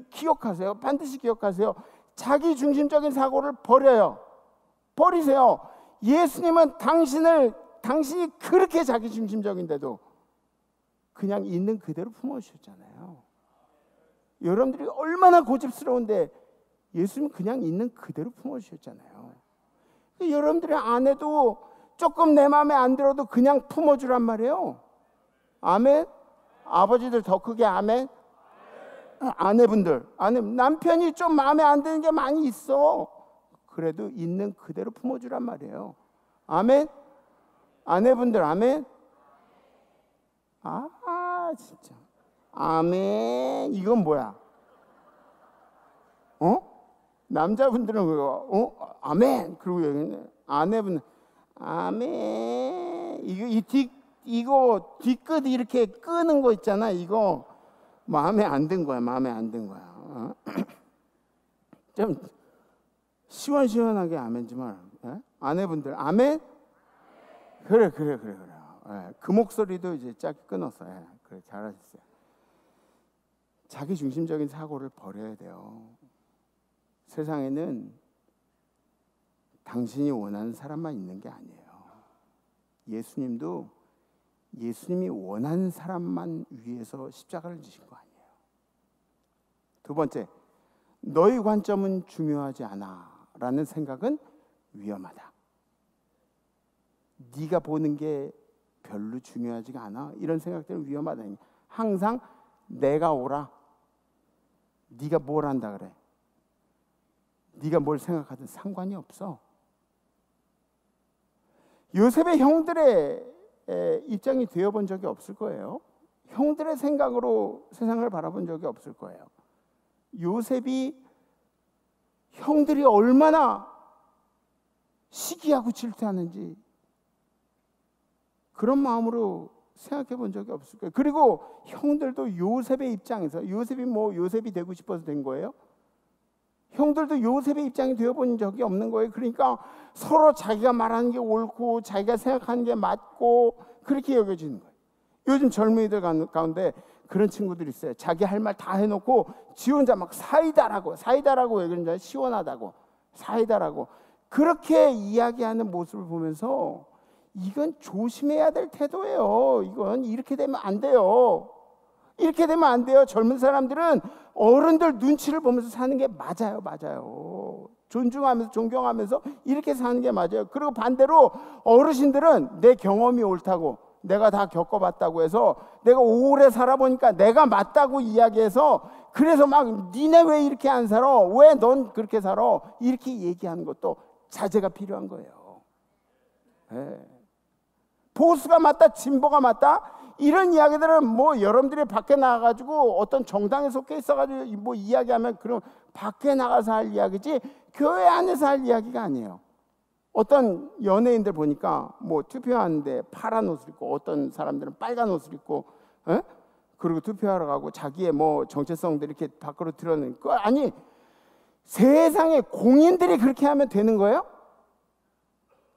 기억하세요. 반드시 기억하세요. 자기 중심적인 사고를 버리세요. 예수님은 당신이 그렇게 자기 중심적인데도 그냥 있는 그대로 품어주셨잖아요. 여러분들이 얼마나 고집스러운데 예수님 그냥 있는 그대로 품어주셨잖아요. 여러분들의 아내도 조금 내 마음에 안 들어도 그냥 품어주란 말이에요. 아멘. 아버지들 더 크게 아멘. 아내분들, 남편이 좀 마음에 안 드는 게 많이 있어. 그래도 있는 그대로 품어주란 말이에요. 아멘. 아내분들 아멘. 진짜 아멘. 이건 뭐야? 남자분들은 그거 아멘. 그리고 여기는 아내분 아멘. 이거 뒤끝 이렇게 끄는 거 있잖아. 이거 마음에 안 든 거야. 마음에 안 든 거야. 좀 시원시원하게 아멘 좀 하라. 아내분들 아멘. 그래. 그 목소리도 이제 짧게 끊었어. 그래, 잘하셨어요. 자기 중심적인 사고를 버려야 돼요. 세상에는 당신이 원하는 사람만 있는 게 아니에요. 예수님도 예수님이 원하는 사람만 위해서 십자가를 지신 거 아니에요. 두 번째, 너희 관점은 중요하지 않아 라는 생각은 위험하다. 네가 보는 게 별로 중요하지가 않아. 이런 생각들은 위험하다. 항상 내가 오라. 네가 뭘 한다 그래. 네가 뭘 생각하든 상관이 없어. 요셉의 형들의 입장이 되어본 적이 없을 거예요. 형들의 생각으로 세상을 바라본 적이 없을 거예요. 요셉이 형들이 얼마나 시기하고 질투하는지 그런 마음으로 생각해 본 적이 없을 거예요. 그리고 형들도 요셉의 입장에서 요셉이 되고 싶어서 된 거예요? 형들도 요셉의 입장이 되어본 적이 없는 거예요. 그러니까 서로 자기가 말하는 게 옳고 자기가 생각하는 게 맞고 그렇게 여겨지는 거예요. 요즘 젊은이들 가운데 그런 친구들이 있어요. 자기 할 말 다 해놓고 지 혼자 막 사이다라고 왜 그런지 시원하다고 사이다라고 그렇게 이야기하는 모습을 보면서 이건 조심해야 될 태도예요. 이건 이렇게 되면 안 돼요. 이렇게 되면 안 돼요. 젊은 사람들은 어른들 눈치를 보면서 사는 게 맞아요. 존중하면서 존경하면서 이렇게 사는 게 맞아요. 그리고 반대로 어르신들은 내 경험이 옳다고 내가 다 겪어봤다고 해서 내가 오래 살아보니까 내가 맞다고 이야기해서 그래서 막 니네 왜 이렇게 안 살아? 왜 넌 그렇게 살아? 이렇게 얘기하는 것도 자제가 필요한 거예요. 네. 보수가 맞다, 진보가 맞다 이런 이야기들은 뭐 여러분들이 밖에 나가가지고 어떤 정당에 속해 있어가지고 뭐 이야기하면 그럼 밖에 나가서 할 이야기지 교회 안에서 할 이야기가 아니에요. 어떤 연예인들 보니까 뭐 투표하는데 파란 옷을 입고 어떤 사람들은 빨간 옷을 입고 그리고 투표하러 가고 자기의 뭐 정체성들 이렇게 밖으로 드러내는 거 아니 세상에 공인들이 그렇게 하면 되는 거예요?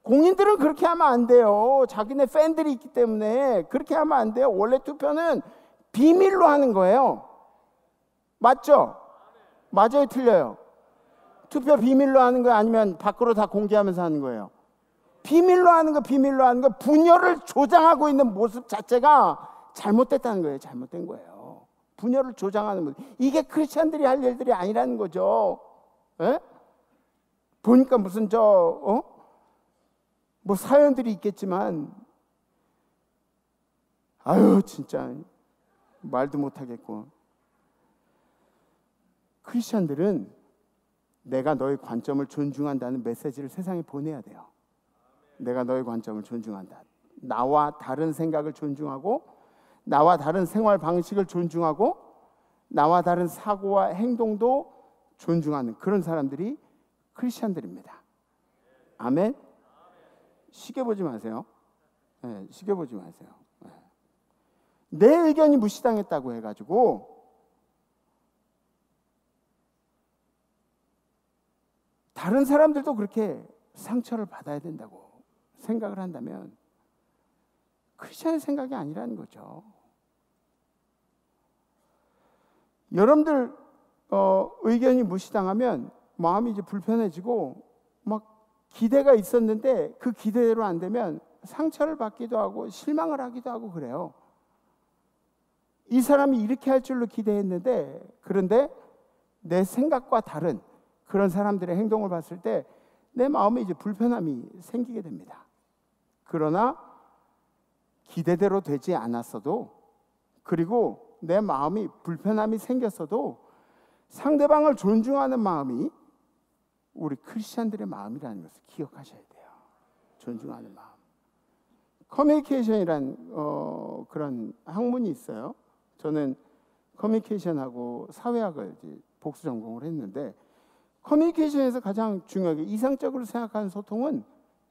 공인들은 그렇게 하면 안 돼요. 자기네 팬들이 있기 때문에 그렇게 하면 안 돼요. 원래 투표는 비밀로 하는 거예요. 맞죠? 맞아요, 틀려요? 투표 비밀로 하는 거예요? 아니면 밖으로 다 공개하면서 하는 거예요? 비밀로 하는 거, 분열을 조장하고 있는 모습 자체가 잘못됐다는 거예요. 잘못된 거예요. 분열을 조장하는 모습. 이게 크리스찬들이 할 일들이 아니라는 거죠. 에? 보니까 무슨 뭐 사연들이 있겠지만 아유 진짜 말도 못하겠고 크리스찬들은 내가 너의 관점을 존중한다는 메시지를 세상에 보내야 돼요. 내가 너의 관점을 존중한다. 나와 다른 생각을 존중하고 나와 다른 생활 방식을 존중하고 나와 다른 사고와 행동도 존중하는 그런 사람들이 크리스찬들입니다. 아멘. 시계 보지 마세요. 네, 시계 보지 마세요. 네. 내 의견이 무시당했다고 해가지고 다른 사람들도 그렇게 상처를 받아야 된다고 생각을 한다면 크리스천의 생각이 아니라는 거죠. 여러분들 의견이 무시당하면 마음이 이제 불편해지고 막 기대가 있었는데 그 기대대로 안 되면 상처를 받기도 하고 실망을 하기도 하고 그래요. 이 사람이 이렇게 할 줄로 기대했는데, 그런데 내 생각과 다른 그런 사람들의 행동을 봤을 때 내 마음에 이제 불편함이 생기게 됩니다. 그러나 기대대로 되지 않았어도, 그리고 내 마음이 불편함이 생겼어도 상대방을 존중하는 마음이 우리 크리스찬들의 마음이라는 것을 기억하셔야 돼요. 존중하는 마음. 커뮤니케이션이란 그런 학문이 있어요. 저는 커뮤니케이션하고 사회학을 이제 복수 전공을 했는데, 커뮤니케이션에서 가장 중요하게 이상적으로 생각하는 소통은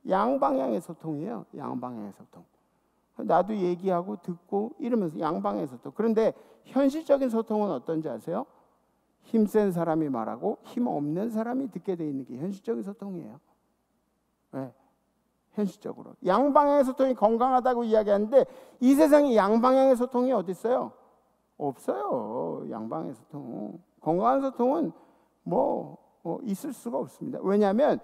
양방향의 소통이에요. 양방향의 소통. 나도 얘기하고 듣고 이러면서 양방향의 소통. 그런데 현실적인 소통은 어떤지 아세요? 힘센 사람이 말하고 힘 없는 사람이 듣게 돼 있는 게 현실적인 소통이에요. 네. 현실적으로 양방향의 소통이 건강하다고 이야기하는데, 이 세상에 양방향의 소통이 어디 있어요? 없어요. 양방향의 소통. 건강한 소통은 있을 수가 없습니다. 왜냐하면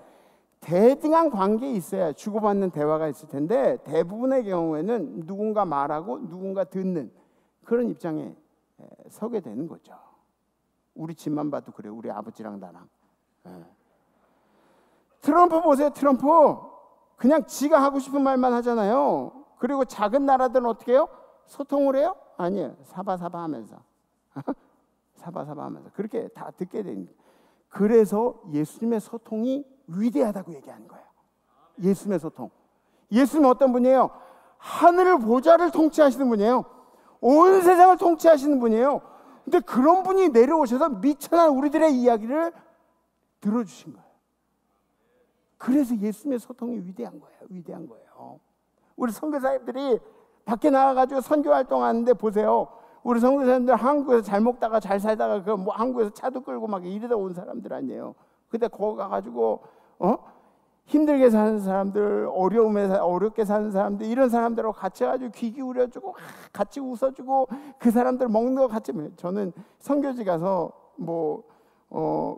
대등한 관계에 있어야 주고받는 대화가 있을 텐데, 대부분의 경우에는 누군가 말하고 누군가 듣는 그런 입장에 서게 되는 거죠. 우리 집만 봐도 그래요. 우리 아버지랑 나랑. 트럼프 보세요. 트럼프 그냥 지가 하고 싶은 말만 하잖아요. 그리고 작은 나라들은 어떻게 해요? 소통을 해요? 아니에요. 사바사바 하면서 사바사바 하면서 그렇게 다 듣게 되는 거예요. 그래서 예수님의 소통이 위대하다고 얘기하는 거예요. 예수님의 소통. 예수님은 어떤 분이에요? 하늘을 보좌를 통치하시는 분이에요. 온 세상을 통치하시는 분이에요. 근데 그런 분이 내려오셔서 미천한 우리들의 이야기를 들어주신 거예요. 그래서 예수님의 소통이 위대한 거예요. 위대한 거예요. 우리 선교사님들이 밖에 나가가지고 선교 활동하는데 보세요. 우리 선교사님들 한국에서 잘 먹다가 잘 살다가 한국에서 차도 끌고 막 이러다 온 사람들 아니에요. 근데 거기 가가지고 힘들게 사는 사람들, 어렵게 사는 사람들, 이런 사람들하고 같이 가지고 귀 기울여주고 같이 웃어주고 그 사람들 먹는 거 같이. 저는 선교지 가서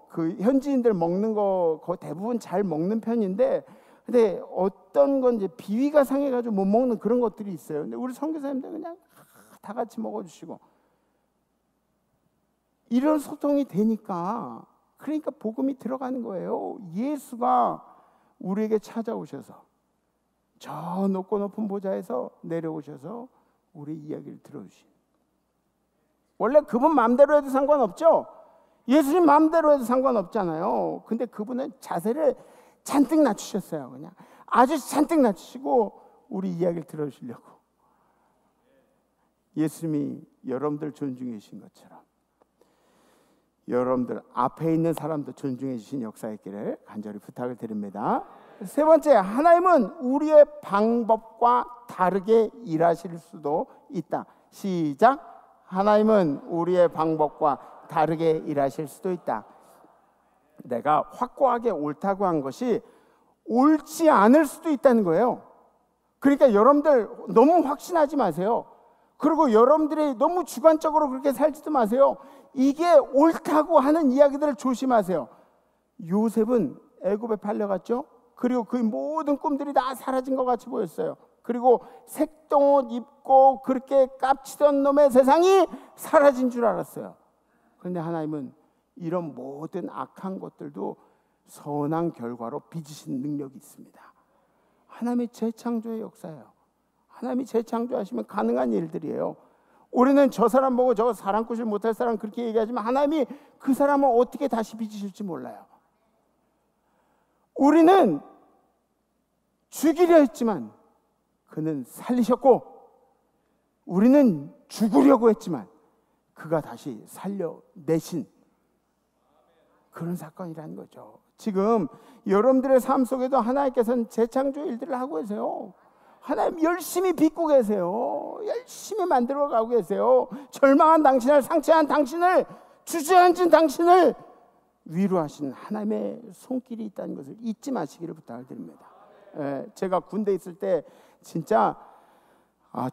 그 현지인들 먹는 거 대부분 잘 먹는 편인데, 근데 어떤 건 이제 비위가 상해가지고 못 먹는 그런 것들이 있어요. 근데 우리 선교사님들 그냥 다 같이 먹어주시고 이런 소통이 되니까, 그러니까 복음이 들어가는 거예요. 예수가 우리에게 찾아오셔서 저 높고 높은 보좌에서 내려오셔서 우리 이야기를 들어주신. 원래 그분 마음대로 해도 상관없죠. 예수님 마음대로 해도 상관없잖아요. 근데 그분은 자세를 잔뜩 낮추셨어요. 그냥 아주 잔뜩 낮추시고 우리 이야기를 들어주시려고. 예수님이 여러분들 존중해 주신 것처럼 여러분들 앞에 있는 사람도 존중해 주신 역사의 길을 간절히 부탁을 드립니다. 세 번째, 하나님은 우리의 방법과 다르게 일하실 수도 있다. 시작. 하나님은 우리의 방법과 다르게 일하실 수도 있다. 내가 확고하게 옳다고 한 것이 옳지 않을 수도 있다는 거예요. 그러니까 여러분들 너무 확신하지 마세요. 그리고 여러분들이 너무 주관적으로 그렇게 살지도 마세요. 이게 옳다고 하는 이야기들을 조심하세요. 요셉은 애굽에 팔려갔죠. 그리고 그 모든 꿈들이 다 사라진 것 같이 보였어요. 그리고 색동옷 입고 그렇게 깝치던 놈의 세상이 사라진 줄 알았어요. 그런데 하나님은 이런 모든 악한 것들도 선한 결과로 빚으신 능력이 있습니다. 하나님의 재창조의 역사예요. 하나님이 재창조하시면 가능한 일들이에요. 우리는 저 사람 보고 저 사람 꾸질 못할 사람 그렇게 얘기하지만, 하나님이 그 사람을 어떻게 다시 빚으실지 몰라요. 우리는 죽이려 했지만 그는 살리셨고, 우리는 죽으려고 했지만 그가 다시 살려내신 그런 사건이라는 거죠. 지금 여러분들의 삶 속에도 하나님께서는 재창조 일들을 하고 계세요. 하나님 열심히 빚고 계세요. 열심히 만들어가고 계세요. 절망한 당신을, 상처한 당신을, 주저앉은 당신을 위로하시는 하나님의 손길이 있다는 것을 잊지 마시기를 부탁을 드립니다. 제가 군대에 있을 때 진짜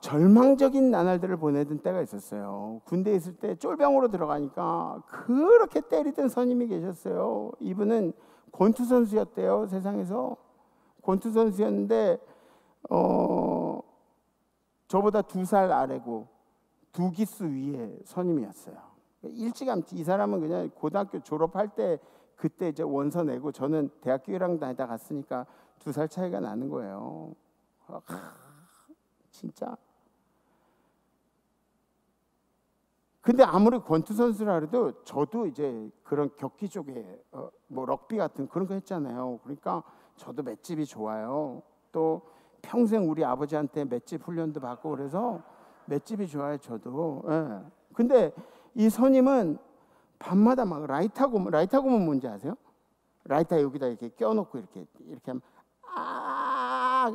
절망적인 나날들을 보내던 때가 있었어요. 군대에 있을 때 쫄병으로 들어가니까 그렇게 때리던 선임이 계셨어요. 이분은 권투 선수였대요. 세상에서 권투 선수였는데 저보다 2살 아래고 두 기수 위에 선임이었어요. 일찌감치 이 사람은 그냥 고등학교 졸업할 때 그때 이제 원서 내고 저는 대학교 1학년 다니다 갔으니까 2살 차이가 나는 거예요. 진짜. 근데 아무리 권투 선수라 해도 저도 이제 그런 격기 쪽에 뭐 럭비 같은 그런 거 했잖아요. 그러니까 저도 맷집이 좋아요. 또 평생 우리 아버지한테 맷집 훈련도 받고 그래서 맷집이 좋아요. 저도. 예. 근데 이 선임은 밤마다 막 라이터고문 뭔지 아세요? 라이터 여기다 이렇게 껴놓고 이렇게 하면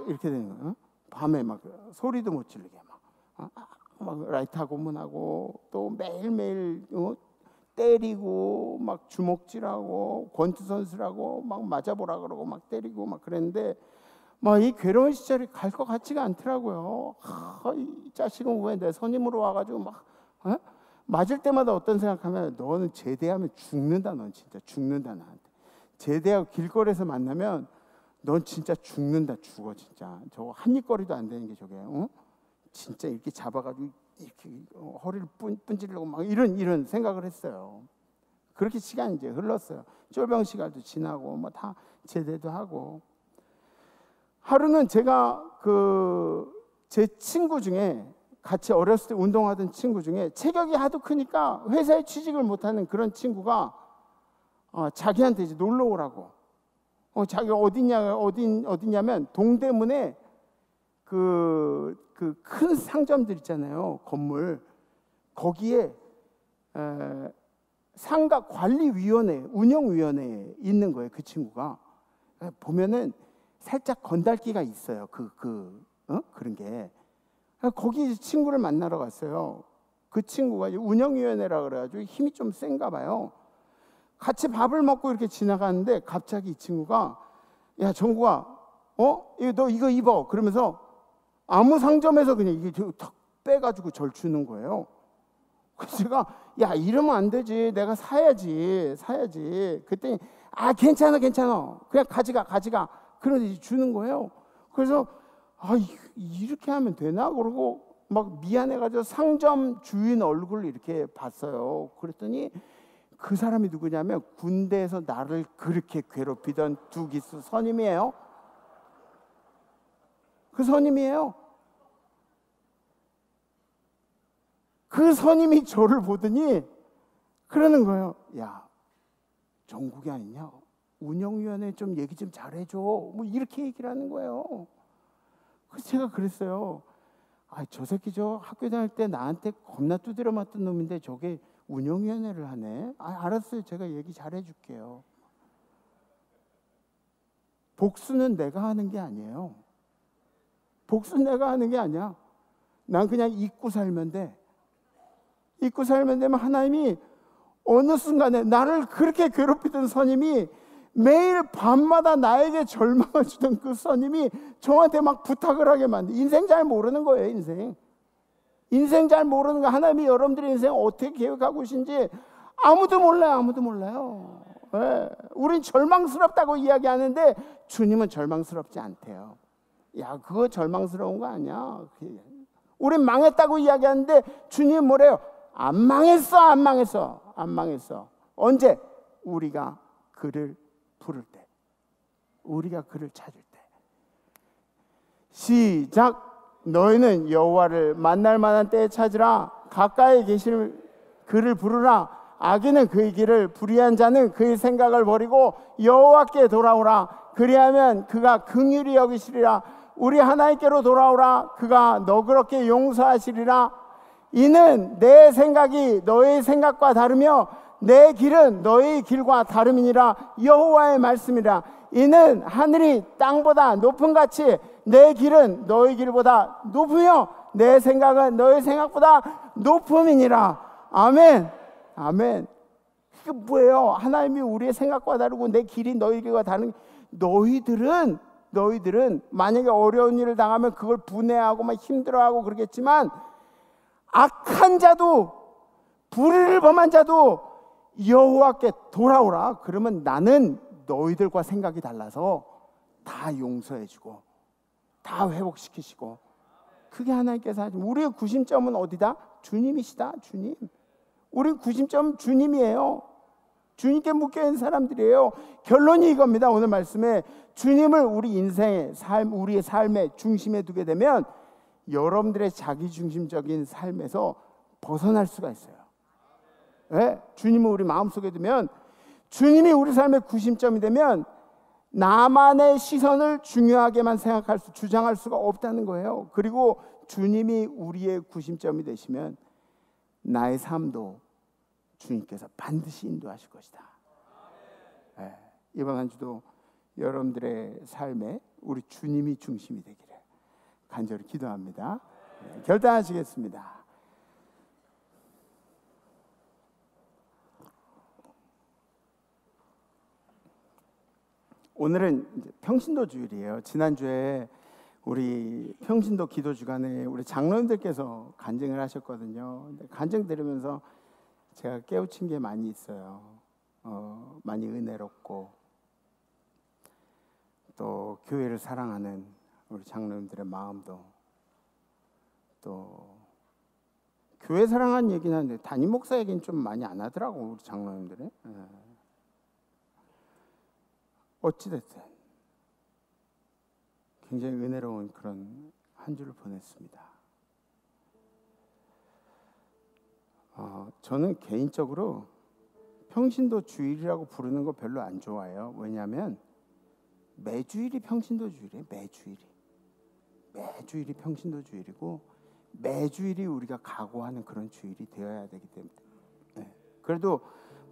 이렇게 되는 거예요. 밤에 막 소리도 못 지르게 막 라이터 고문하고 또 매일매일 때리고 막 주먹질하고 권투 선수라고 막 맞아보라 그러고 막 때리고 막 그랬는데 막 이 괴로운 시절이 갈 것 같지가 않더라고요. 이 자식은 왜 내 선임으로 와가지고 막 맞을 때마다 어떤 생각하면 너는 제대하면 죽는다. 넌 진짜 죽는다. 나한테 제대하고 길거리에서 만나면 넌 진짜 죽는다. 죽어 진짜. 저거 한입거리도 안 되는 게 저게 진짜 이렇게 잡아가지고 이렇게 허리를 분질려고 막 이런 생각을 했어요. 그렇게 시간이 이제 흘렀어요. 쫄병 시간도 지나고 뭐 다 제대도 하고. 하루는 제가 제 친구 중에 같이 어렸을 때 운동하던 친구 중에 체격이 하도 크니까 회사에 취직을 못하는 그런 친구가 자기한테 이제 놀러 오라고. 자기가 어디냐면 동대문에 그 큰 상점들 있잖아요. 건물 거기에 상가 관리위원회, 운영위원회에 있는 거예요. 그 친구가 보면은 살짝 건달기가 있어요. 그런 게. 거기 친구를 만나러 갔어요. 그 친구가 운영위원회라 그래가지고 힘이 좀 센가 봐요. 같이 밥을 먹고 이렇게 지나가는데 갑자기 이 친구가 야 정국아, 너 이거 입어. 그러면서 아무 상점에서 그냥 이게 탁 빼가지고 절 주는 거예요. 그래서 제가 야 이러면 안 되지. 내가 사야지. 그랬더니 괜찮아. 그냥 가져가. 그런데 주는 거예요. 그래서 이렇게 하면 되나? 그러고 막 미안해가지고 상점 주인 얼굴을 이렇게 봤어요. 그랬더니 그 사람이 누구냐면 군대에서 나를 그렇게 괴롭히던 두 기수 선임이에요. 그 선임이에요. 그 선임이 저를 보더니 그러는 거예요. 야, 정국이 아니냐? 운영위원회 좀 얘기 좀 잘해줘. 뭐 이렇게 얘기를 하는 거예요. 그래서 제가 그랬어요. 저 새끼 저 학교 다닐 때 나한테 겁나 두드려 맞던 놈인데 저게 운영위원회를 하네. 알았어요. 제가 얘기 잘해줄게요. 복수는 내가 하는 게 아니에요. 복수는 내가 하는 게 아니야. 난 그냥 잊고 살면 돼. 잊고 살면 되면 하나님이 어느 순간에 나를 그렇게 괴롭히던 선임이 매일 밤마다 나에게 절망을 주던 그 선임이 저한테 막 부탁을 하게 만든. 인생 잘 모르는 거예요. 인생 잘 모르는 거. 하나님이 여러분들의 인생 어떻게 계획하고 계신지 아무도 몰라요. 네. 우린 절망스럽다고 이야기하는데 주님은 절망스럽지 않대요. 야, 그거 절망스러운 거 아니야. 우린 망했다고 이야기하는데 주님은 뭐래요? 안 망했어. 언제? 우리가 그를 부를 때, 우리가 그를 찾을 때. 시작. 너희는 여호와를 만날 만한 때에 찾으라. 가까이 계시는 그를 부르라. 악인은 그의 길을, 불의한 자는 그의 생각을 버리고 여호와께 돌아오라. 그리하면 그가 긍휼히 여기시리라. 우리 하나님께로 돌아오라. 그가 너그럽게 용서하시리라. 이는 내 생각이 너의 생각과 다르며 내 길은 너의 길과 다름이니라. 여호와의 말씀이라. 이는 하늘이 땅보다 높은 같이 내 길은 너의 길보다 높으며 내 생각은 너의 생각보다 높음이니라. 아멘. 이게 뭐예요? 하나님이 우리의 생각과 다르고 내 길이 너희 길과 다른. 너희들은 만약에 어려운 일을 당하면 그걸 분해하고 막 힘들어하고 그러겠지만 악한 자도 불의를 범한 자도 여호와께 돌아오라. 그러면 나는 너희들과 생각이 달라서 다 용서해주고 다 회복시키시고. 그게 하나님께서 하시면. 우리의 구심점은 어디다? 주님이시다. 주님. 우리 구심점 주님이에요. 주님께 묶여있는 사람들이에요. 결론이 이겁니다. 오늘 말씀에 주님을 우리 인생의 삶, 우리의 삶의 중심에 두게 되면 여러분들의 자기중심적인 삶에서 벗어날 수가 있어요. 네? 주님을 우리 마음속에 두면, 주님이 우리 삶의 구심점이 되면 나만의 시선을 중요하게만 주장할 수가 없다는 거예요. 그리고 주님이 우리의 구심점이 되시면 나의 삶도 주님께서 반드시 인도하실 것이다. 네. 이번 한 주도 여러분들의 삶에 우리 주님이 중심이 되기를 간절히 기도합니다. 네. 결단하시겠습니다. 오늘은 이제 평신도 주일이에요. 지난주에 우리 평신도 기도 주간에 우리 장로님들께서 간증을 하셨거든요. 근데 간증 들으면서 제가 깨우친 게 많이 있어요. 많이 은혜롭고 또 교회를 사랑하는 우리 장로님들의 마음도, 또 교회 사랑하는 얘기는 하는데 담임 목사 얘기는 좀 많이 안 하더라고, 우리 장로님들은. 어찌됐든 굉장히 은혜로운 그런 한 주를 보냈습니다. 저는 개인적으로 평신도 주일이라고 부르는 거 별로 안 좋아해요. 왜냐하면 매주일이 평신도 주일이에요. 매주일이 평신도 주일이고 매주일이 우리가 각오하는 그런 주일이 되어야 되기 때문에, 네. 그래도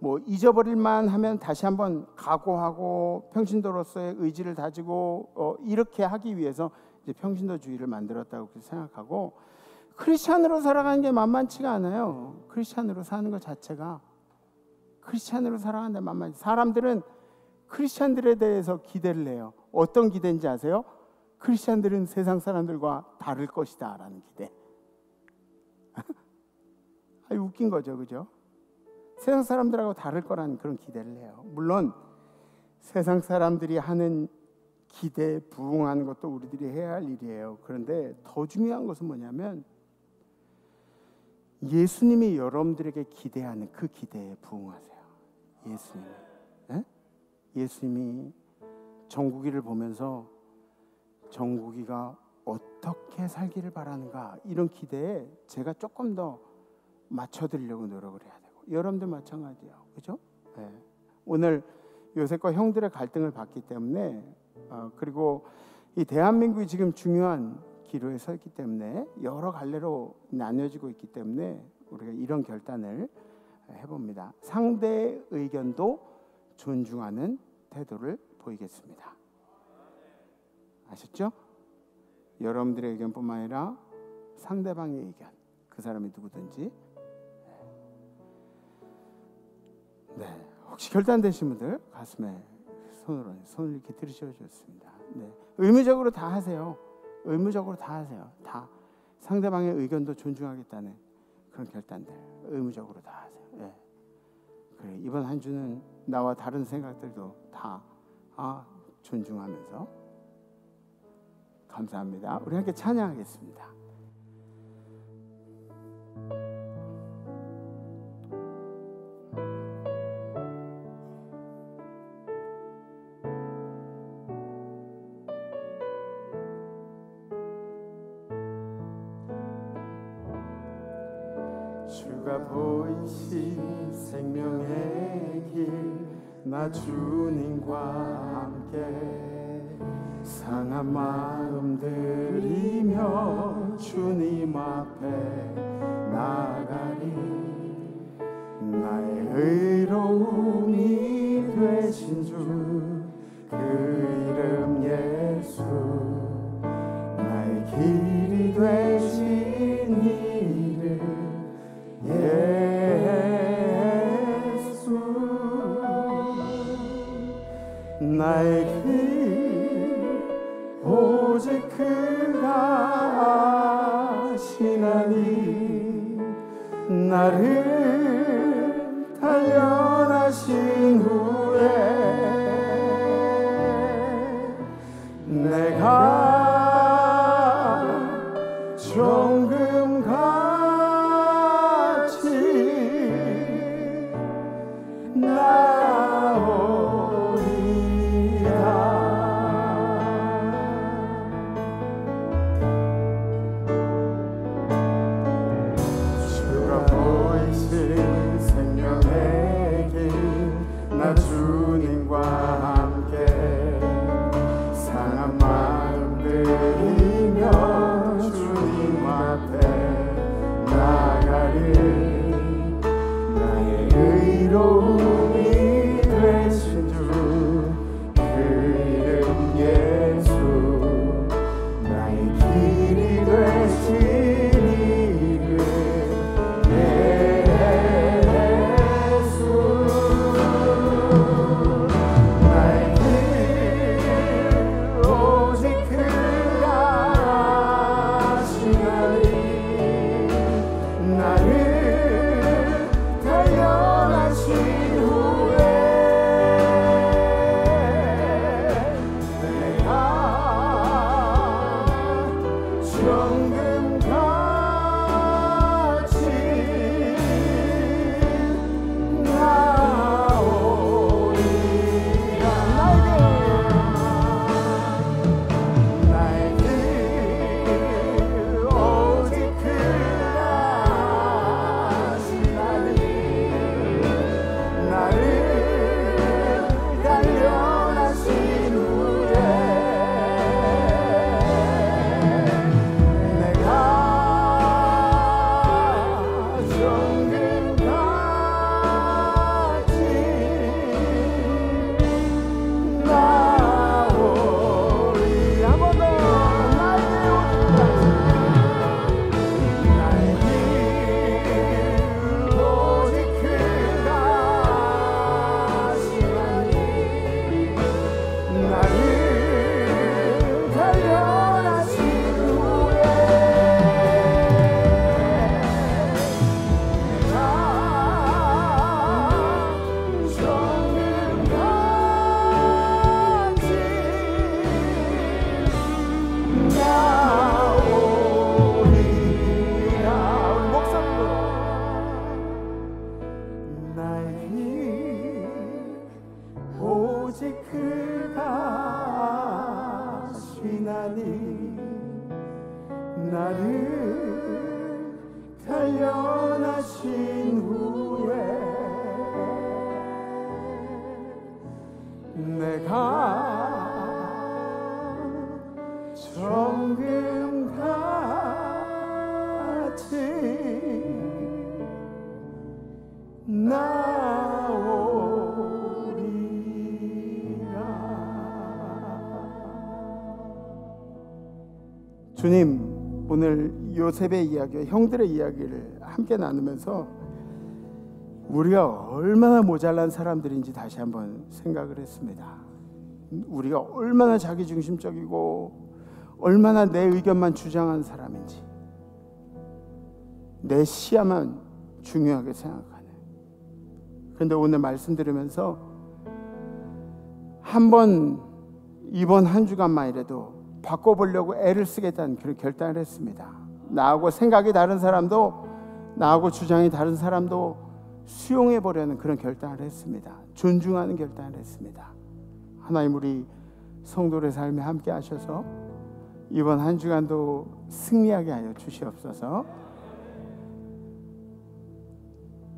뭐 잊어버릴만 하면 다시 한번 각오하고 평신도로서의 의지를 다지고 이렇게 하기 위해서 이제 평신도 주일을 만들었다고 생각하고, 크리스찬으로 살아가는 게 만만치가 않아요. 크리스찬으로 사는 것 자체가, 크리스찬으로 살아가는 데 만만치. 사람들은 크리스찬들에 대해서 기대를 해요. 어떤 기대인지 아세요? 크리스찬들은 세상 사람들과 다를 것이다 라는 기대. 웃긴 거죠, 그죠? 세상 사람들하고 다를 거라는 그런 기대를 해요. 물론 세상 사람들이 하는 기대에 부응하는 것도 우리들이 해야 할 일이에요. 그런데 더 중요한 것은 뭐냐면 예수님이 여러분들에게 기대하는 그 기대에 부응하세요. 예수님, 네? 예수님이 정국이를 보면서 정국이가 어떻게 살기를 바라는가, 이런 기대에 제가 조금 더 맞춰드리려고 노력을 해야 되고, 여러분들 마찬가지예요. 그죠? 네. 오늘 요셉과 형들의 갈등을 봤기 때문에, 그리고 이 대한민국이 지금 중요한 기로에 서 있기 때문에 여러 갈래로 나뉘어지고 있기 때문에 우리가 이런 결단을 해봅니다. 상대의 의견도 존중하는 태도를 보이겠습니다. 아셨죠? 여러분들의 의견뿐만 아니라 상대방의 의견, 그 사람이 누구든지. 네, 혹시 결단되신 분들 가슴에 손을 이렇게 들으셔 주셨습니다. 네, 의무적으로 다 하세요. 의무적으로 다 하세요. 다 상대방의 의견도 존중하겠다는 그런 결단들 의무적으로 다 하세요. 네. 그래, 이번 한 주는 나와 다른 생각들도 다 존중하면서 감사합니다. 우리 함께 찬양하겠습니다. 주가 보이신 생명의 길, 나 주님과 함께 상한 마음 들이며 주님 앞에 나가리. 나의 의로움이 되신 주, 그 이름 예수, 나의 길이 되신 이름 예수. 나의 길 오직 그가 아시나니, 나를 단련하신 후에 내가 정금 가리라. 나를 단련하신 후에 내가 정금 같이 주님, 오늘 요셉의 이야기와 형들의 이야기를 함께 나누면서 우리가 얼마나 모자란 사람들인지 다시 한번 생각을 했습니다. 우리가 얼마나 자기중심적이고 얼마나 내 의견만 주장한 사람인지, 내 시야만 중요하게 생각하는. 그런데 오늘 말씀 들으면서 한번 이번 한 주간만이라도 바꿔보려고 애를 쓰겠다는 그런 결단을 했습니다. 나하고 생각이 다른 사람도, 나하고 주장이 다른 사람도 수용해보려는 그런 결단을 했습니다. 존중하는 결단을 했습니다. 하나님, 우리 성도의 삶에 함께 하셔서 이번 한 주간도 승리하게 하여 주시옵소서.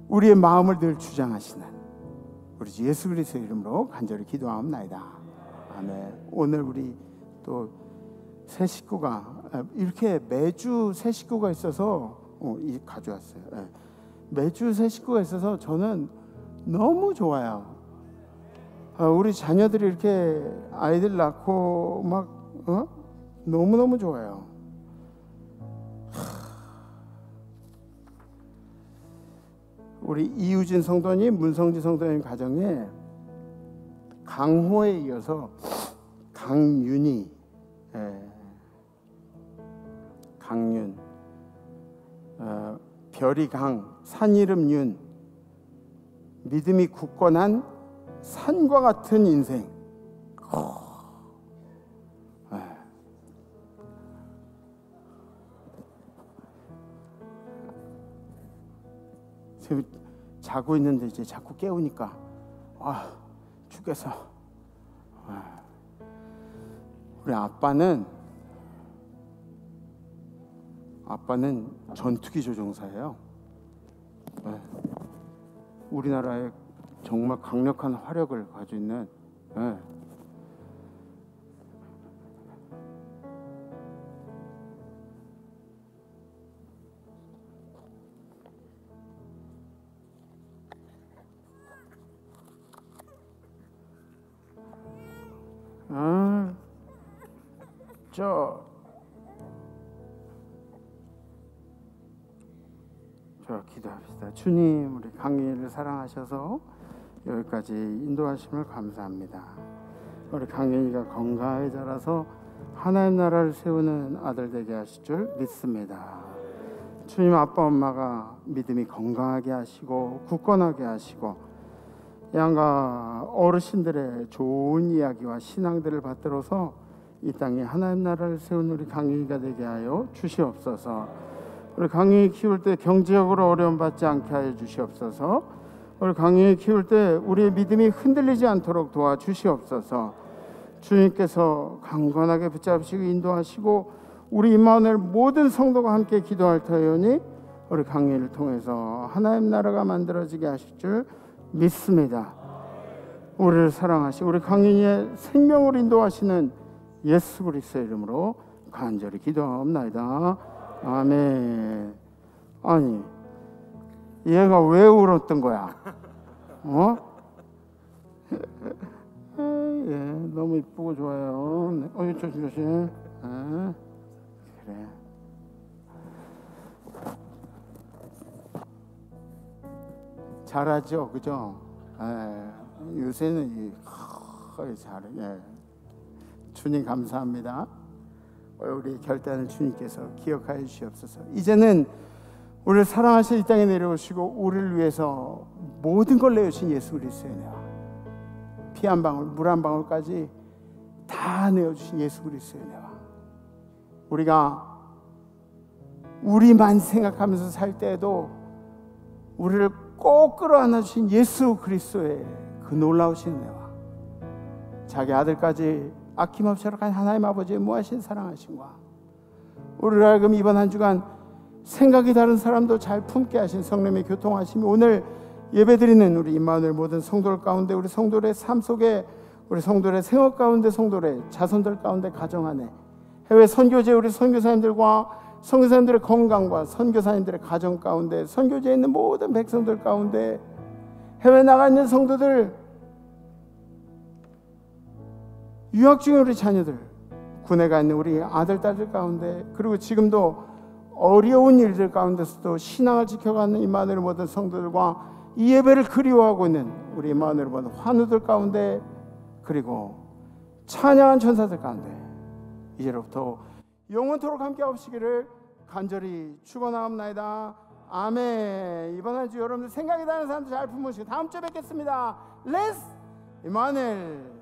우리의 마음을 늘 주장하시는 우리 예수 그리스도의 이름으로 간절히 기도하옵나이다. 아멘. 오늘 우리 또 새 식구가 이렇게 매주 새 식구가 있어서 가져왔어요. 매주 새 식구가 있어서 저는 너무 좋아요. 우리 자녀들이 이렇게 아이들 낳고 막 너무너무 좋아요. 우리 이유진 성도님, 문성지 성도님 가정에 강호에 이어서 강윤이, 강윤, 별이 강, 산 이름 윤, 믿음이 굳건한 산과 같은 인생. 지금 자고 있는데 이제 자꾸 깨우니까 죽겠어. 우리 아빠는 전투기 조종사예요. 우리나라에 정말 강력한 화력을 가지고 있는. 기도합시다. 주님, 우리 강희를 사랑하셔서 여기까지 인도하심을 감사합니다. 우리 강희가 건강하게 자라서 하나님 나라를 세우는 아들 되게 하실 줄 믿습니다. 주님, 아빠 엄마가 믿음이 건강하게 하시고 굳건하게 하시고 양가 어르신들의 좋은 이야기와 신앙들을 받들어서 이 땅에 하나님 나라를 세운 우리 강희가 되게 하여 주시옵소서. 우리 강희 키울 때 경제적으로 어려움 받지 않게 하여 주시옵소서. 우리 강희 키울 때 우리의 믿음이 흔들리지 않도록 도와주시옵소서. 주님께서 강건하게 붙잡으시고 인도하시고 우리 임마누엘 모든 성도가 함께 기도할 터이오니 우리 강희를 통해서 하나님 나라가 만들어지게 하실 줄 믿습니다. 우리를 사랑하시고 우리 강희의 생명을 인도하시는 예수 그리스도의 이름으로 간절히 기도하옵나이다. 아멘. 아니, 얘가 왜 울었던 거야? 예, 너무 이쁘고 좋아요. 조심. 그래. 잘하죠, 그죠? 요새는 잘해. 주님 감사합니다. 우리 결단을 주님께서 기억하여 주시옵소서. 이제는 우리를 사랑하셔 이 땅에 내려오시고 우리를 위해서 모든 걸 내어주신 예수 그리스도의 은혜와 피 한 방울, 물 한 방울까지 다 내어주신 예수 그리스도의 은혜와 우리가 우리만 생각하면서 살 때에도 우리를 꼭 끌어안아 주신 예수 그리스도의 그 놀라우신 은혜와 자기 아들까지 아낌없이 허락한 하나님 아버지의 무하신 사랑하심과 우리를 하여금 이번 한 주간 생각이 다른 사람도 잘 품게 하신 성령의 교통하심이 오늘 예배드리는 우리 임마누엘 모든 성도들 가운데, 우리 성도들의 삶 속에, 우리 성도들의 생업 가운데, 성도들의 자손들 가운데, 가정 안에, 해외 선교제 우리 선교사님들과 선교사님들의 건강과 선교사님들의 가정 가운데, 선교제에 있는 모든 백성들 가운데, 해외 나가 있는 성도들, 유학 중인 우리 자녀들, 군에 가 있는 우리 아들 딸들 가운데, 그리고 지금도 어려운 일들 가운데서도 신앙을 지켜가는 임마누엘 모든 성도들과 이 예배를 그리워하고 있는 우리 임마누엘 모든 환우들 가운데, 그리고 찬양한 천사들 가운데 이제로부터 영원토록 함께 하시기를 간절히 축원하옵나이다. 아멘. 이번 한 주 여러분들 생각이 나는 사람들 잘 품으시고 다음 주에 뵙겠습니다. 레스 임마누엘.